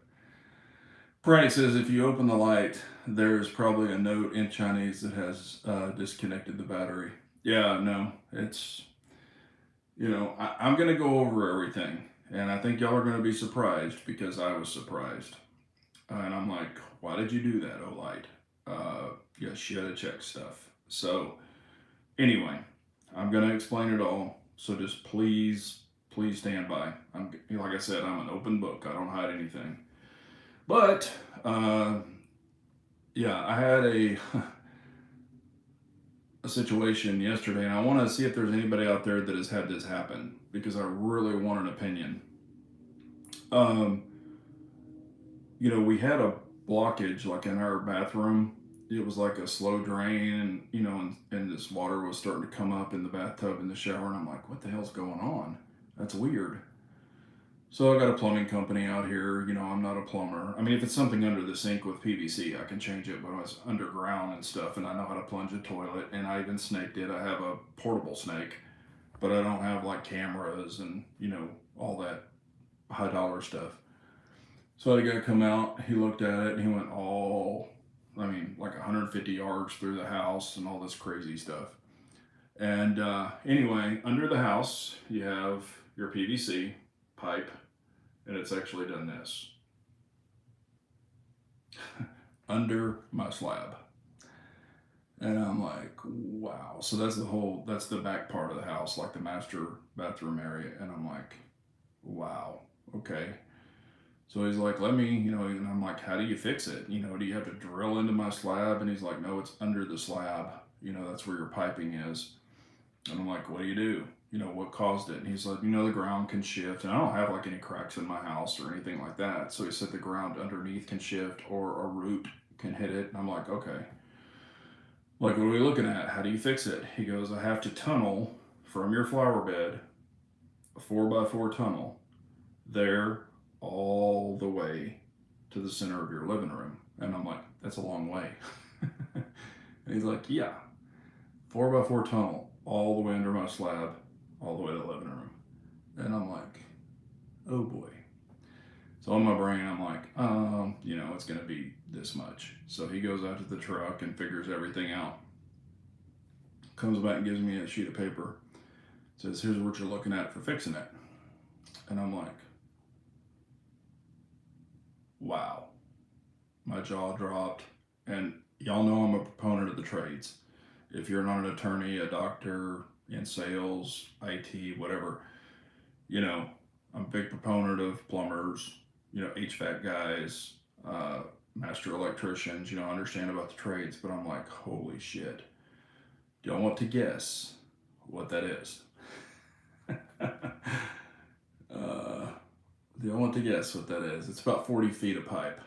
Speaker 1: Frank says if you open the light, there's probably a note in Chinese that has disconnected the battery. Yeah, no, it's, I'm going to go over everything, and I think y'all are going to be surprised, because I was surprised. And I'm like, why did you do that, Olight? Yeah, she had to check stuff. So, anyway, I'm going to explain it all. So just please stand by. Like I said, I'm an open book. I don't hide anything. But, yeah, I had a situation yesterday, and I want to see if there's anybody out there that has had this happen, because I really want an opinion. We had a blockage like in our bathroom. It was like a slow drain, and, and this water was starting to come up in the bathtub in the shower, and I'm like, what the hell's going on? That's weird. So I got a plumbing company out here. I'm not a plumber. I mean, if it's something under the sink with PVC, I can change it, but when it's underground and stuff, and I know how to plunge a toilet, and I even snaked it. I have a portable snake, but I don't have like cameras and, all that high dollar stuff. So I had a guy come out, he looked at it, and he went like 150 yards through the house and all this crazy stuff. And anyway, under the house, you have your PVC pipe, and it's actually done this under my slab. And I'm like, wow. So that's the back part of the house, like the master bathroom area. And I'm like, wow, okay. So he's like, let me, and I'm like, how do you fix it? Do you have to drill into my slab? And he's like, no, it's under the slab. That's where your piping is. And I'm like, what do you do? What caused it? And he's like, the ground can shift. And I don't have like any cracks in my house or anything like that. So he said the ground underneath can shift or a root can hit it. And I'm like, okay. Like, what are we looking at? How do you fix it? He goes, I have to tunnel from your flower bed, a 4x4 tunnel, there all the way to the center of your living room. And I'm like, that's a long way. And he's like, yeah, 4x4 tunnel all the way under my slab, all the way to the living room. And I'm like, oh boy. So in my brain, I'm like, it's going to be this much. So he goes out to the truck and figures everything out. Comes back and gives me a sheet of paper. Says, here's what you're looking at for fixing it. And I'm like, wow. My jaw dropped. And y'all know I'm a proponent of the trades. If you're not an attorney, a doctor, in sales, IT, whatever, I'm a big proponent of plumbers, HVAC guys, master electricians, understand about the trades. But I'm like, holy shit. Do y'all want to guess what that is? Do y'all want to guess what that is? It's about 40 feet of pipe.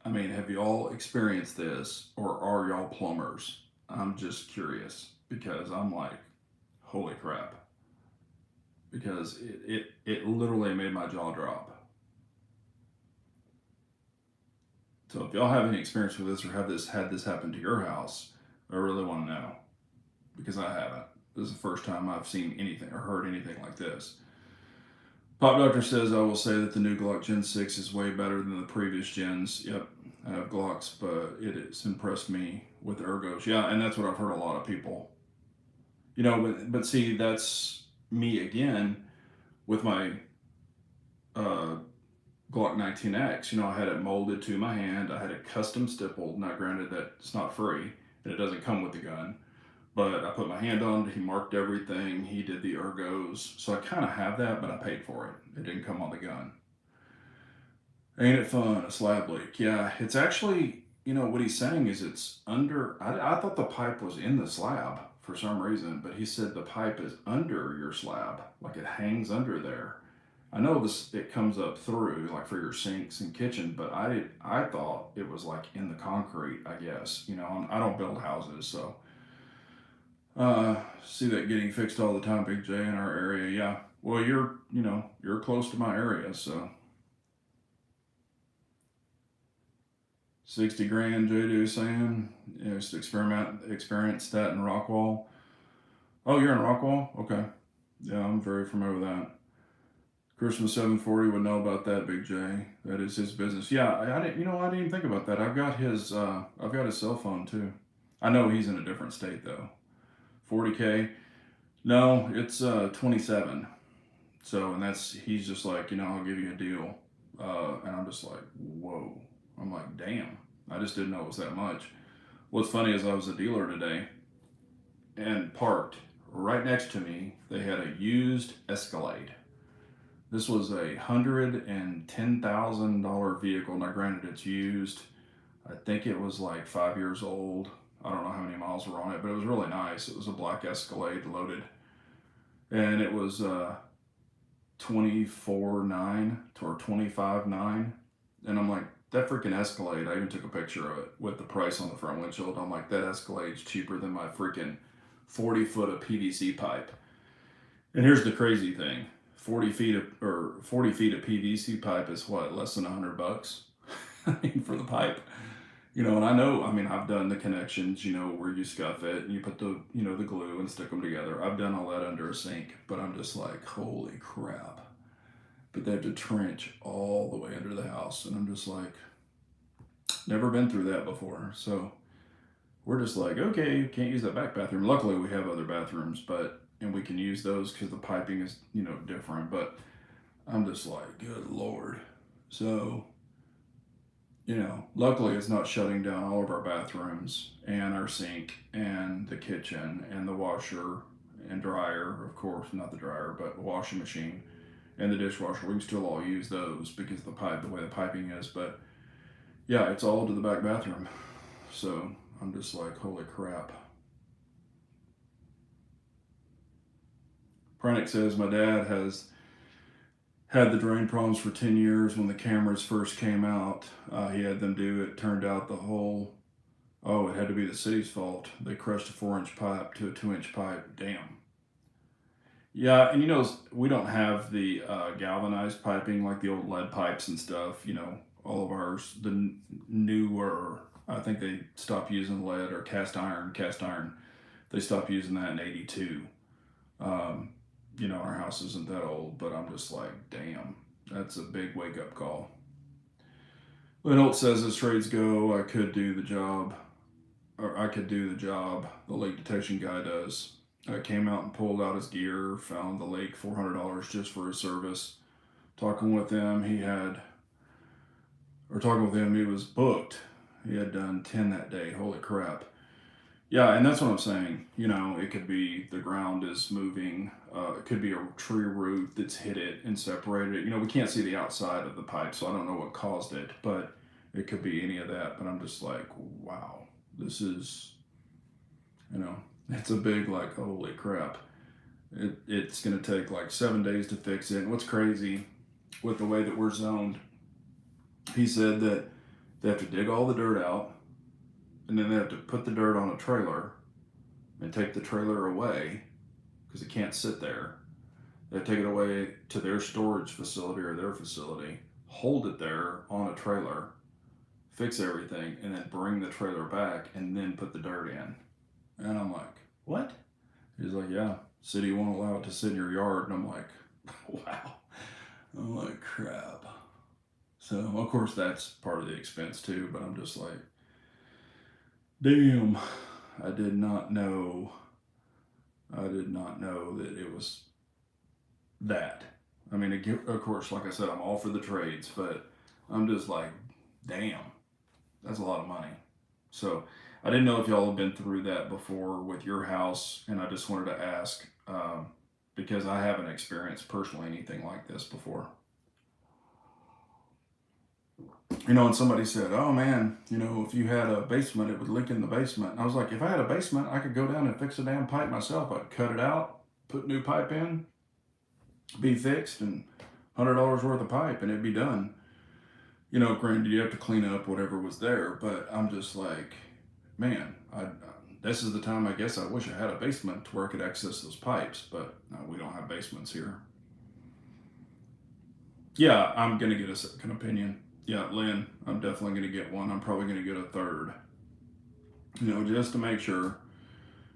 Speaker 1: I mean, have you all experienced this, or are y'all plumbers? I'm just curious because I'm like, holy crap. Because it literally made my jaw drop. So if y'all have any experience with this or had this happen to your house, I really want to know. Because I haven't. This is the first time I've seen anything or heard anything like this. Pop Doctor says, I will say that the new Glock Gen 6 is way better than the previous gens. Yep, I have Glocks, but it has impressed me with ergos. Yeah, and that's what I've heard a lot of people. But see, that's me again with my Glock 19X. I had it molded to my hand. I had it custom stippled. Now, granted, that's not free, and it doesn't come with the gun. But I put my hand on it, he marked everything, he did the ergos. So I kind of have that, but I paid for it. It didn't come on the gun. Ain't it fun, a slab leak? Yeah, it's actually, what he's saying is it's under, I thought the pipe was in the slab for some reason, but he said the pipe is under your slab, like it hangs under there. I know it comes up through, like for your sinks and kitchen, but I thought it was like in the concrete, I guess. I don't build houses, so. See that getting fixed all the time, Big J, in our area. Yeah. Well, you're close to my area, so 60 grand. JD is saying, just experience that in Rockwall. Oh, you're in Rockwall? Okay. Yeah, I'm very familiar with that. Christmas 740 would know about that, Big J. That is his business. Yeah, I didn't. I didn't even think about that. I've got his cell phone too. I know he's in a different state though. 40K. No, it's 27. So, and he's just like, I'll give you a deal. And I'm just like, whoa. I'm like, damn. I just didn't know it was that much. What's funny is I was a dealer today and parked right next to me. They had a used Escalade. This was a $110,000 vehicle. Now, granted, it's used. I think it was like 5 years old. I don't know how many miles were on it, but it was really nice. It was a black Escalade loaded. And it was 24.9 or 25.9. And I'm like, that freaking Escalade, I even took a picture of it with the price on the front windshield. I'm like, that Escalade's cheaper than my freaking 40 foot of PVC pipe. And here's the crazy thing. 40 feet of PVC pipe is what, less than $100? I mean, for the pipe. And I know, I mean, I've done the connections, where you scuff it and you put the glue and stick them together. I've done all that under a sink, but I'm just like, holy crap. But they have to trench all the way under the house. And I'm just like, never been through that before. So we're just like, okay, you can't use that back bathroom. Luckily, we have other bathrooms, and we can use those because the piping is, different. But I'm just like, good Lord. So, luckily it's not shutting down all of our bathrooms and our sink and the kitchen and the washer and dryer, of course, not the dryer, but the washing machine and the dishwasher. We can still all use those because of the way the piping is. But yeah, it's all to the back bathroom. So I'm just like, holy crap. Pranic says my dad has had the drain problems for 10 years. When the cameras first came out, he had them do it. Turned out it had to be the city's fault. They crushed a 4-inch pipe to a 2-inch pipe. Damn. Yeah, and we don't have the galvanized piping like the old lead pipes and stuff. All of ours, the newer, I think they stopped using lead or cast iron. They stopped using that in '82. Um, our house isn't that old, but I'm just like, damn, that's a big wake up call. Lynn Holt says, as trades go, I could do the job, the leak detection guy does. I came out and pulled out his gear, found the leak, $400 just for his service. Talking with him, he was booked. He had done 10 that day. Holy crap. Yeah, and that's what I'm saying. It could be the ground is moving. It could be a tree root that's hit it and separated it. We can't see the outside of the pipe, so I don't know what caused it, but it could be any of that. But I'm just like, wow, this is, it's a big, like, holy crap. It's going to take like 7 days to fix it. And what's crazy with the way that we're zoned, he said that they have to dig all the dirt out, and then they have to put the dirt on a trailer and take the trailer away because it can't sit there. They take it away to their storage facility or their facility, hold it there on a trailer, fix everything, and then bring the trailer back and then put the dirt in. And I'm like, what? He's like, yeah, city won't allow it to sit in your yard. And I'm like, wow. I'm like, crap. So, of course, that's part of the expense too, but I'm just like, damn, I did not know that it was that. I mean, of course, like I said, I'm all for the trades, but I'm just like, damn, that's a lot of money. So I didn't know if y'all have been through that before with your house, and I just wanted to ask because I haven't experienced personally anything like this before. And somebody said, oh man, if you had a basement, it would leak in the basement. And I was like, if I had a basement, I could go down and fix a damn pipe myself. I'd cut it out, put new pipe in, be fixed, and $100 worth of pipe, and it'd be done. Granted, you have to clean up whatever was there, but I'm just like, man, this is the time I guess I wish I had a basement to where I could access those pipes, but no, we don't have basements here. Yeah, I'm going to get a second opinion. Yeah, Lynn, I'm definitely going to get one. I'm probably going to get a third, just to make sure,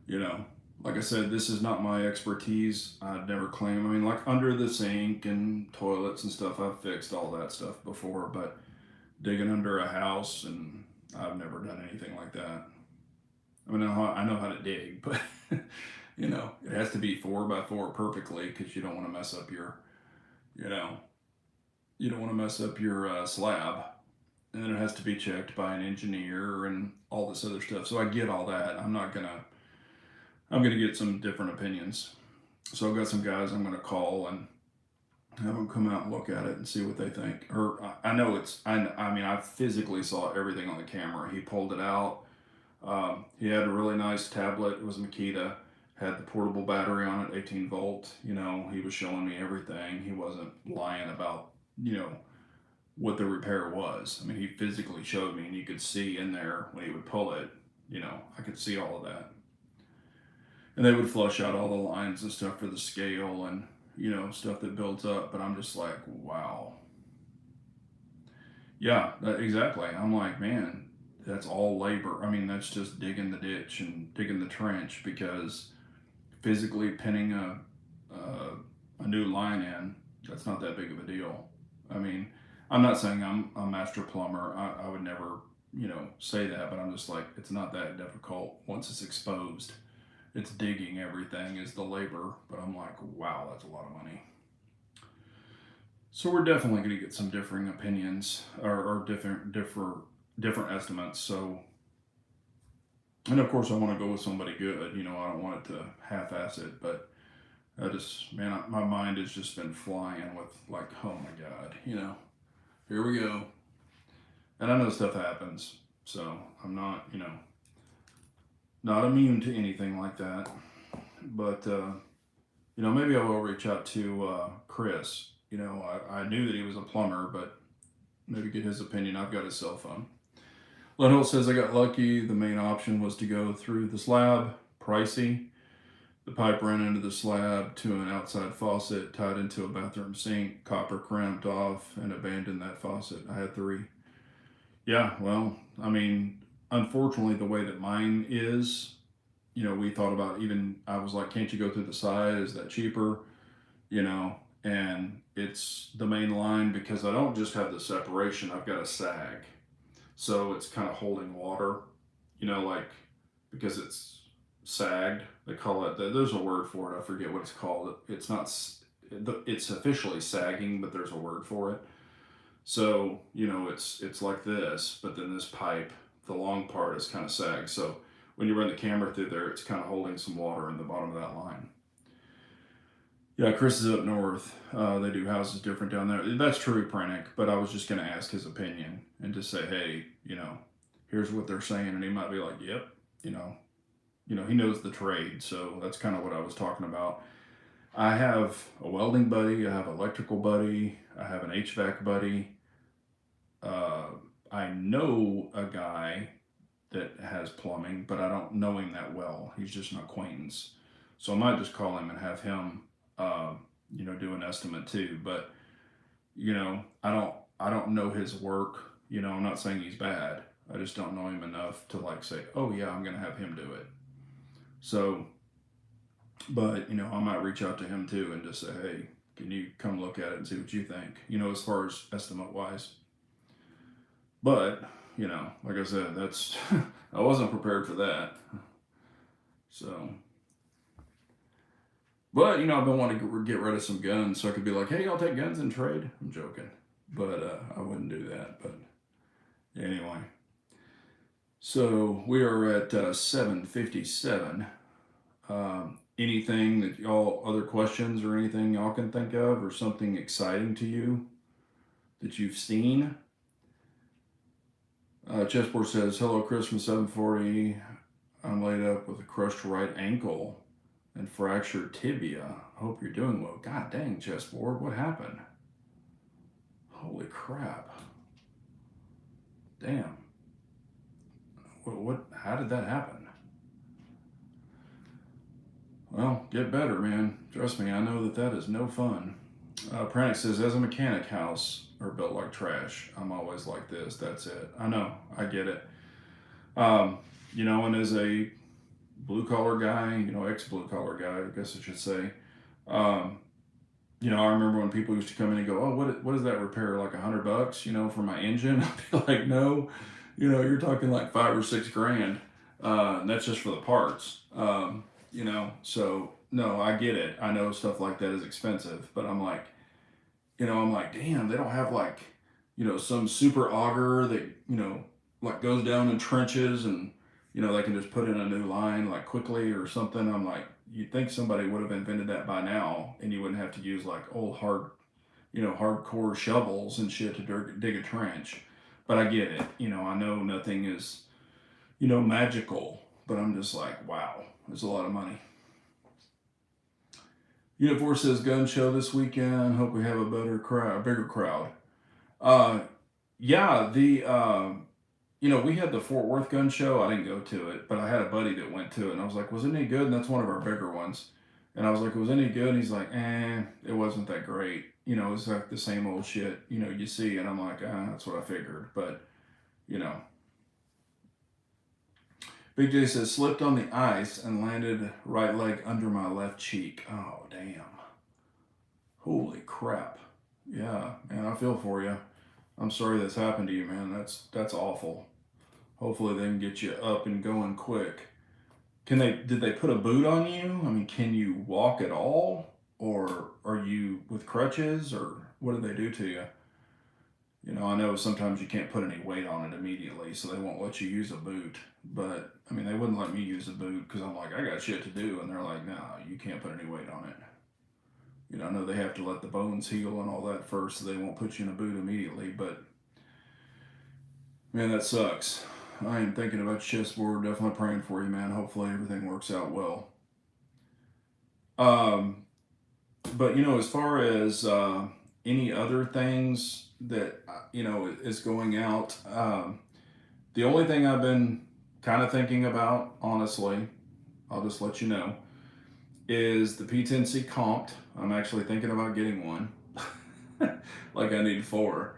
Speaker 1: like I said, this is not my expertise. I'd never claim, like under the sink and toilets and stuff, I've fixed all that stuff before, but digging under a house, and I've never done anything like that. I know how to dig, but it has to be 4x4 perfectly because you don't want to mess up you know, slab, and then it has to be checked by an engineer and all this other stuff. So I get all that. I'm gonna get some different opinions. So I've got some guys I'm gonna call and have them come out and look at it and see what they think. Or I know I physically saw everything on the camera. He pulled it out. He had a really nice tablet. It was Makita. Had the portable battery on it, 18 volt. He was showing me everything. He wasn't lying about, what the repair was. He physically showed me, and you could see in there when he would pull it, I could see all of that. And they would flush out all the lines and stuff for the scale and, stuff that builds up. But I'm just like, wow. Yeah, exactly. I'm like, man, that's all labor. I mean, that's just digging the ditch and digging the trench, because physically pinning a new line in, that's not that big of a deal. I mean, I'm not saying I'm a master plumber. I would never, say that, but I'm just like, it's not that difficult once it's exposed. It's digging everything is the labor, but I'm like, wow, that's a lot of money. So we're definitely going to get some differing opinions, or different estimates. So, and of course, I want to go with somebody good. I don't want it to half-ass it, but I just, man, my mind has just been flying with like, oh my god, here we go. And I know stuff happens, so I'm not, not immune to anything like that. But maybe I will reach out to Chris. I knew that he was a plumber, but maybe get his opinion. I've got his cell phone. Lenholt says, I got lucky. The main option was to go through the slab. Pricey. The pipe ran into the slab to an outside faucet, tied into a bathroom sink, copper crimped off, and abandoned that faucet. I had three. Yeah, well, I mean, unfortunately, the way that mine is, we thought about, even, I was like, can't you go through the side? Is that cheaper? You know, and it's the main line, because I don't just have the separation, I've got a sag. So it's kind of holding water, like, because it's sagged. They call it, there's a word for it. I forget what it's called. It's not, it's officially sagging, but there's a word for it. So, it's like this, but then this pipe, the long part is kind of sagged. So when you run the camera through there, it's kind of holding some water in the bottom of that line. Yeah, Chris is up north. They do houses different down there. That's true, Pranic, but I was just going to ask his opinion and just say, hey, here's what they're saying. And he might be like, yep, he knows the trade. So that's kind of what I was talking about. I have a welding buddy. I have an electrical buddy. I have an HVAC buddy. I know a guy that has plumbing, but I don't know him that well. He's just an acquaintance. So I might just call him and have him, do an estimate too. But, I don't know his work. I'm not saying he's bad. I just don't know him enough to like say, oh yeah, I'm going to have him do it. So, but, I might reach out to him too and just say, hey, can you come look at it and see what you think, as far as estimate wise. But, like I said, that's, I wasn't prepared for that. So, but, I've been wanting to get rid of some guns so I could be like, hey, I'll take guns and trade. I'm joking. But I wouldn't do that. But anyway. So we are at 7:57. Anything that other questions or anything y'all can think of, or something exciting to you that you've seen? Chessboard says, hello, Chris from 740. I'm laid up with a crushed right ankle and fractured tibia. I hope you're doing well. God dang, Chessboard, what happened? Holy crap. Damn. How did that happen? Well, get better, man. Trust me, I know that is no fun. Pranic says, as a mechanic, house are built like trash. I'm always like this. That's it. I know. I get it. And as a blue collar guy, ex blue collar guy, I guess I should say, I remember when people used to come in and go, oh, what is that repair, like $100, for my engine? I'd be like, no, you're talking like $5 or $6 grand. And that's just for the parts. So no, I get it. I know stuff like that is expensive, but I'm like, damn, they don't have like, some super auger that, like goes down in trenches and, they can just put in a new line like quickly or something. I'm like, you'd think somebody would have invented that by now, and you wouldn't have to use like old hardcore shovels and shit to dig a trench. But I get it. I know nothing is, magical, but I'm just like, wow, it's a lot of money. Unit 4 says gun show this weekend. Hope we have a bigger crowd. Yeah, we had the Fort Worth gun show. I didn't go to it, but I had a buddy that went to it, and I was like, was it any good? And that's one of our bigger ones. And I was like, was it any good? And he's like, it wasn't that great. It's like the same old shit, you see. And I'm like, that's what I figured. But, Big J says, slipped on the ice and landed right leg under my left cheek. Oh, damn. Holy crap. Yeah, man, I feel for you. I'm sorry that's happened to you, man. That's awful. Hopefully they can get you up and going quick. Did they put a boot on you? I mean, can you walk at all? Or are you with crutches? Or what did they do to you? You know, I know sometimes you can't put any weight on it immediately, so they won't let you use a boot. But, I mean, they wouldn't let me use a boot because I'm like, I got shit to do. And they're like, no, you can't put any weight on it. You know, I know they have to let the bones heal and all that first, so they won't put you in a boot immediately. But, man, that sucks. I am thinking about chessboard, definitely praying for you, man. Hopefully everything works out well. But, you know, as far as any other things that, you know, is going out, the only thing I've been kind of thinking about, honestly, I'll just let you know, is the P10C Comped. I'm actually thinking about getting one. Like I need 4.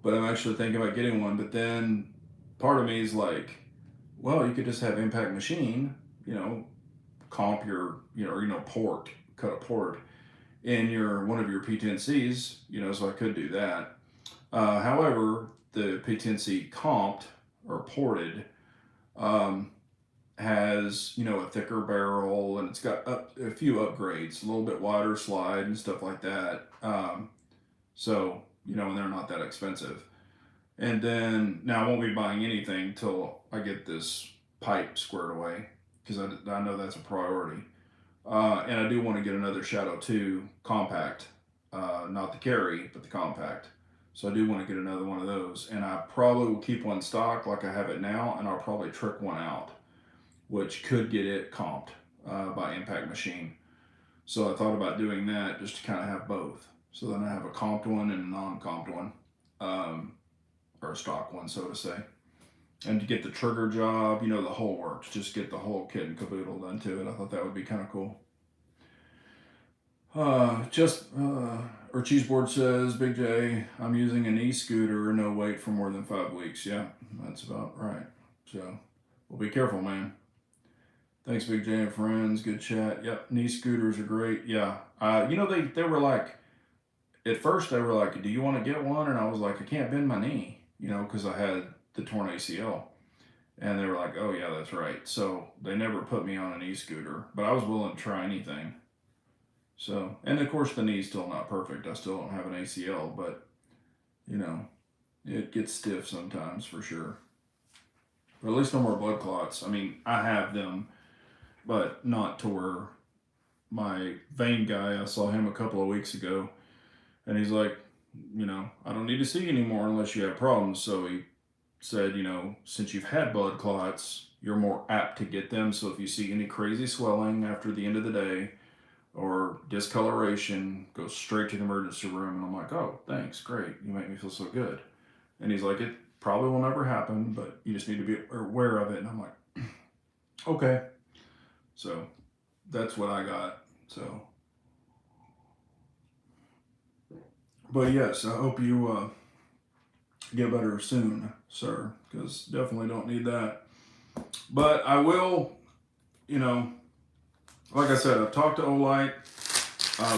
Speaker 1: But I'm actually thinking about getting one. But then part of me is like, well, you could just have Impact Machine, you know, comp your, port, cut a port in one of your P10Cs, you know, so I could do that. However, the P10C comped or ported has, you know, a thicker barrel, and it's got a few upgrades, a little bit wider slide and stuff like that. So, you know, and they're not that expensive. And then now I won't be buying anything till I get this pipe squared away, because I know that's a priority. And I do want to get another Shadow 2 compact, not the carry, but the compact. So I do want to get another one of those, and I probably will keep one stock like I have it now, and I'll probably trick one out, which could get it comped by Impact Machine. So I thought about doing that just to kind of have both. So then I have a comped one and a non-comped one, or a stock one, so to say. And to get the trigger job, you know, the whole works. Just get the whole kit and caboodle done to it. I thought that would be kind of cool. Or Cheeseboard says, Big J, I'm using an e-scooter, no wait for more than 5 weeks. Yeah, that's about right. So, well, be careful, man. Thanks, Big J and friends. Good chat. Yep, knee scooters are great. Yeah. You know, they were like, at first they were like, do you want to get one? And I was like, I can't bend my knee, you know, because I had the torn ACL. And they were like, oh, yeah, that's right. So they never put me on an e-scooter, but I was willing to try anything. So, and of course the knee's still not perfect. I still don't have an ACL, but, you know, it gets stiff sometimes for sure. But at least no more blood clots. I mean, I have them, but not to where my vein guy, I saw him a couple of weeks ago, and he's like, you know, I don't need to see you anymore unless you have problems. So he said, you know, since you've had blood clots, you're more apt to get them. So if you see any crazy swelling after the end of the day or discoloration, go straight to the emergency room. And I'm like, oh, thanks, great. You make me feel so good. And he's like, it probably will never happen, but you just need to be aware of it. And I'm like, okay. So that's what I got. So, but yes, I hope you get better soon, sir, because definitely don't need that. But I will, you know, like I said, I've talked to Olight.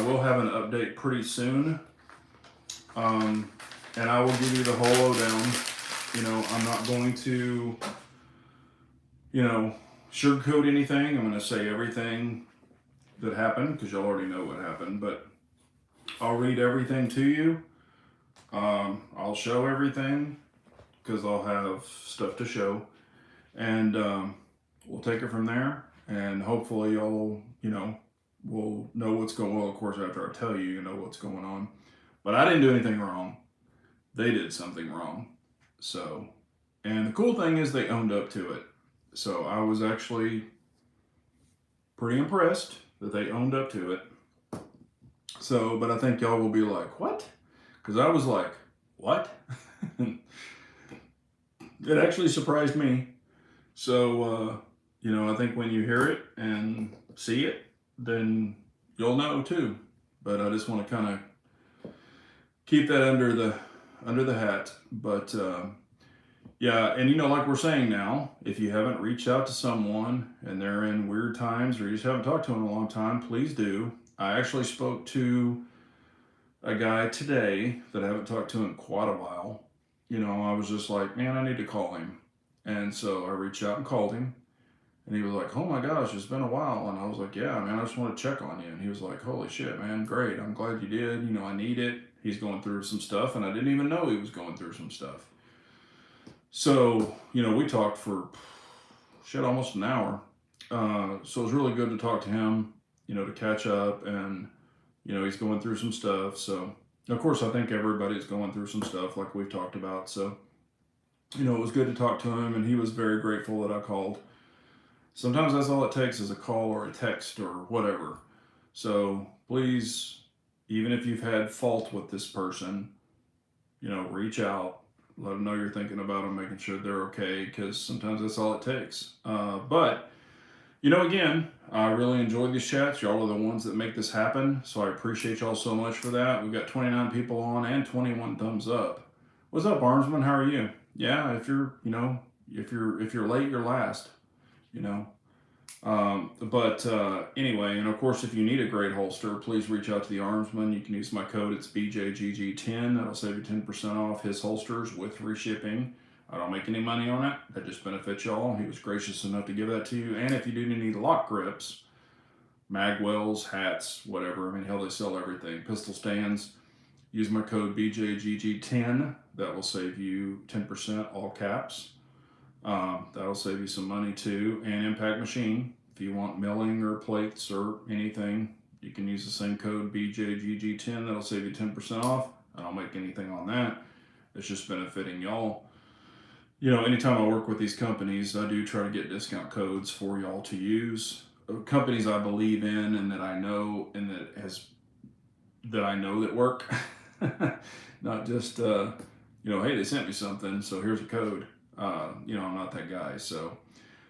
Speaker 1: We'll have an update pretty soon. And I will give you the whole lowdown. You know, I'm not going to, you know, sugarcoat anything. I'm going to say everything that happened, because you'll already know what happened. But I'll read everything to you. I'll show everything, because I'll have stuff to show. And we'll take it from there. And hopefully y'all, you know, will know what's going on. Well, of course, after I tell you, you know what's going on. But I didn't do anything wrong. They did something wrong. So, and the cool thing is they owned up to it. So I was actually pretty impressed that they owned up to it. So, but I think y'all will be like, what? Because I was like, what? It actually surprised me. So, you know, I think when you hear it and see it, then you'll know too. But I just want to kind of keep that under the hat. But Yeah, and like we're saying now, if you haven't reached out to someone and they're in weird times or you just haven't talked to them in a long time, please do. I actually spoke to a guy today that I haven't talked to in quite a while. I was just like, man, I need to call him. And so I reached out and called him. And he was like, oh my gosh, it's been a while. And I was like, yeah, man, I just want to check on you. And he was like, holy shit, man, great. I'm glad you did. I need it. He's going through some stuff, and I didn't even know he was going through some stuff. So, we talked for shit almost an hour. So it was really good to talk to him, to catch up. And, he's going through some stuff. So, of course, I think everybody's going through some stuff like we've talked about. So, it was good to talk to him, and he was very grateful that I called. Sometimes that's all it takes is a call or a text or whatever. So please, even if you've had fault with this person, reach out, let them know you're thinking about them, making sure they're okay, because sometimes that's all it takes. But again, I really enjoyed these chats. Y'all are the ones that make this happen, so I appreciate y'all so much for that. We've got 29 people on and 21 thumbs up. What's up, Armsman? How are you? Yeah, if you're, if you're late, you're last. You know. But anyway, and of course, if you need a great holster, please reach out to the Armsman. You can use my code. It's BJGG10. That'll save you 10% off his holsters with free shipping. I don't make any money on it. That just benefits y'all. He was gracious enough to give that to you. And if you do need lock grips, mag wells, hats, whatever. I mean, hell, they sell everything. Pistol stands. Use my code BJGG10. That will save you 10%, all caps. That'll save you some money too. And impact machine. If you want milling or plates or anything, you can use the same code BJGG10. That'll save you 10% off. I don't make anything on that. It's just benefiting y'all. Anytime I work with these companies, I do try to get discount codes for y'all to use. Companies I believe in and that I know and that I know that work. Not just hey, they sent me something, so here's a code. I'm not that guy. So,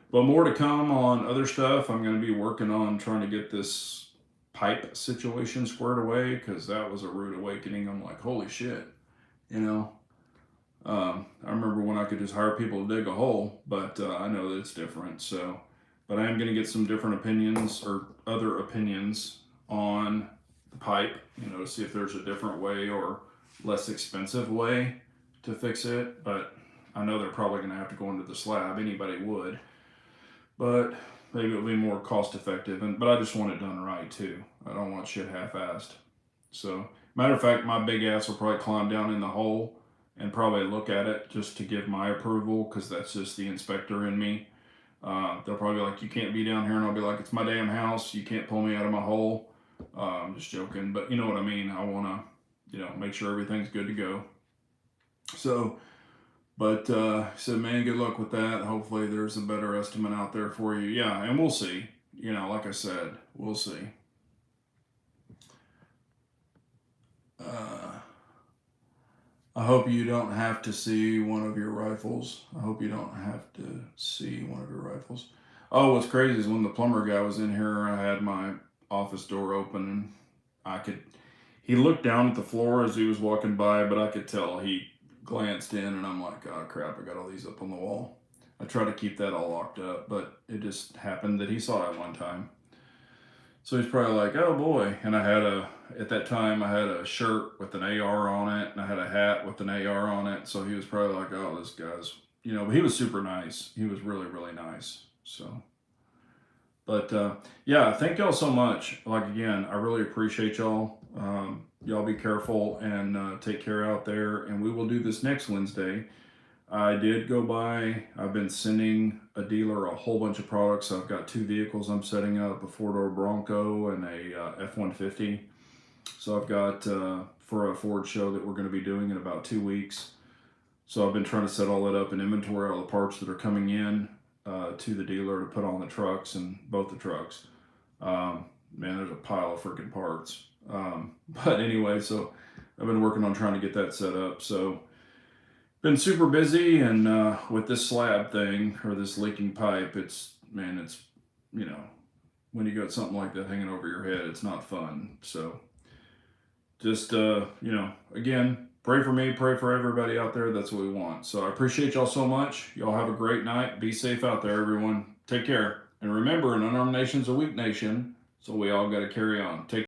Speaker 1: but more to come on other stuff. I'm going to be working on trying to get this pipe situation squared away, because that was a rude awakening. I'm like, holy shit, I remember when I could just hire people to dig a hole, but I know that it's different. So, but I am going to get some different opinions or other opinions on the pipe, to see if there's a different way or less expensive way to fix it. But I know they're probably going to have to go into the slab. Anybody would. But maybe it'll be more cost effective. But I just want it done right too. I don't want shit half-assed. So, matter of fact, my big ass will probably climb down in the hole and probably look at it just to give my approval, because that's just the inspector in me. They'll probably be like, you can't be down here. And I'll be like, it's my damn house. You can't pull me out of my hole. I'm just joking. But you know what I mean. I want to, make sure everything's good to go. So, but he said, man, good luck with that. Hopefully there's a better estimate out there for you. Yeah, and we'll see. Like I said, we'll see. I hope you don't have to see one of your rifles. I hope you don't have to see one of your rifles. Oh, what's crazy is when the plumber guy was in here, I had my office door open, and he looked down at the floor as he was walking by, but I could tell he glanced in, and I'm like, oh crap, I got all these up on the wall. I try to keep that all locked up, but it just happened that he saw it one time. So he's probably like, oh boy. And at that time, I had a shirt with an AR on it, and I had a hat with an AR on it. So he was probably like, oh, this guy's, but he was super nice. He was really, really nice. So, but yeah, thank y'all so much. Like, again, I really appreciate y'all. Y'all be careful and take care out there. And we will do this next Wednesday. I did go by, I've been sending a dealer a whole bunch of products. I've got 2 vehicles I'm setting up, a 4-door Bronco and a F-150. So I've got for a Ford show that we're going to be doing in about 2 weeks. So I've been trying to set all that up and inventory all the parts that are coming in to the dealer to put on the trucks, and both the trucks. Man, there's a pile of freaking parts. But anyway, so I've been working on trying to get that set up. So been super busy, and with this slab thing or this leaking pipe, it's when you got something like that hanging over your head, it's not fun. So just again, Pray for me, pray for everybody out there. That's what we want. So I appreciate y'all so much. Y'all have a great night. Be safe out there, everyone. Take care. And remember, an unarmed nation's a weak nation, so we all got to carry on. Take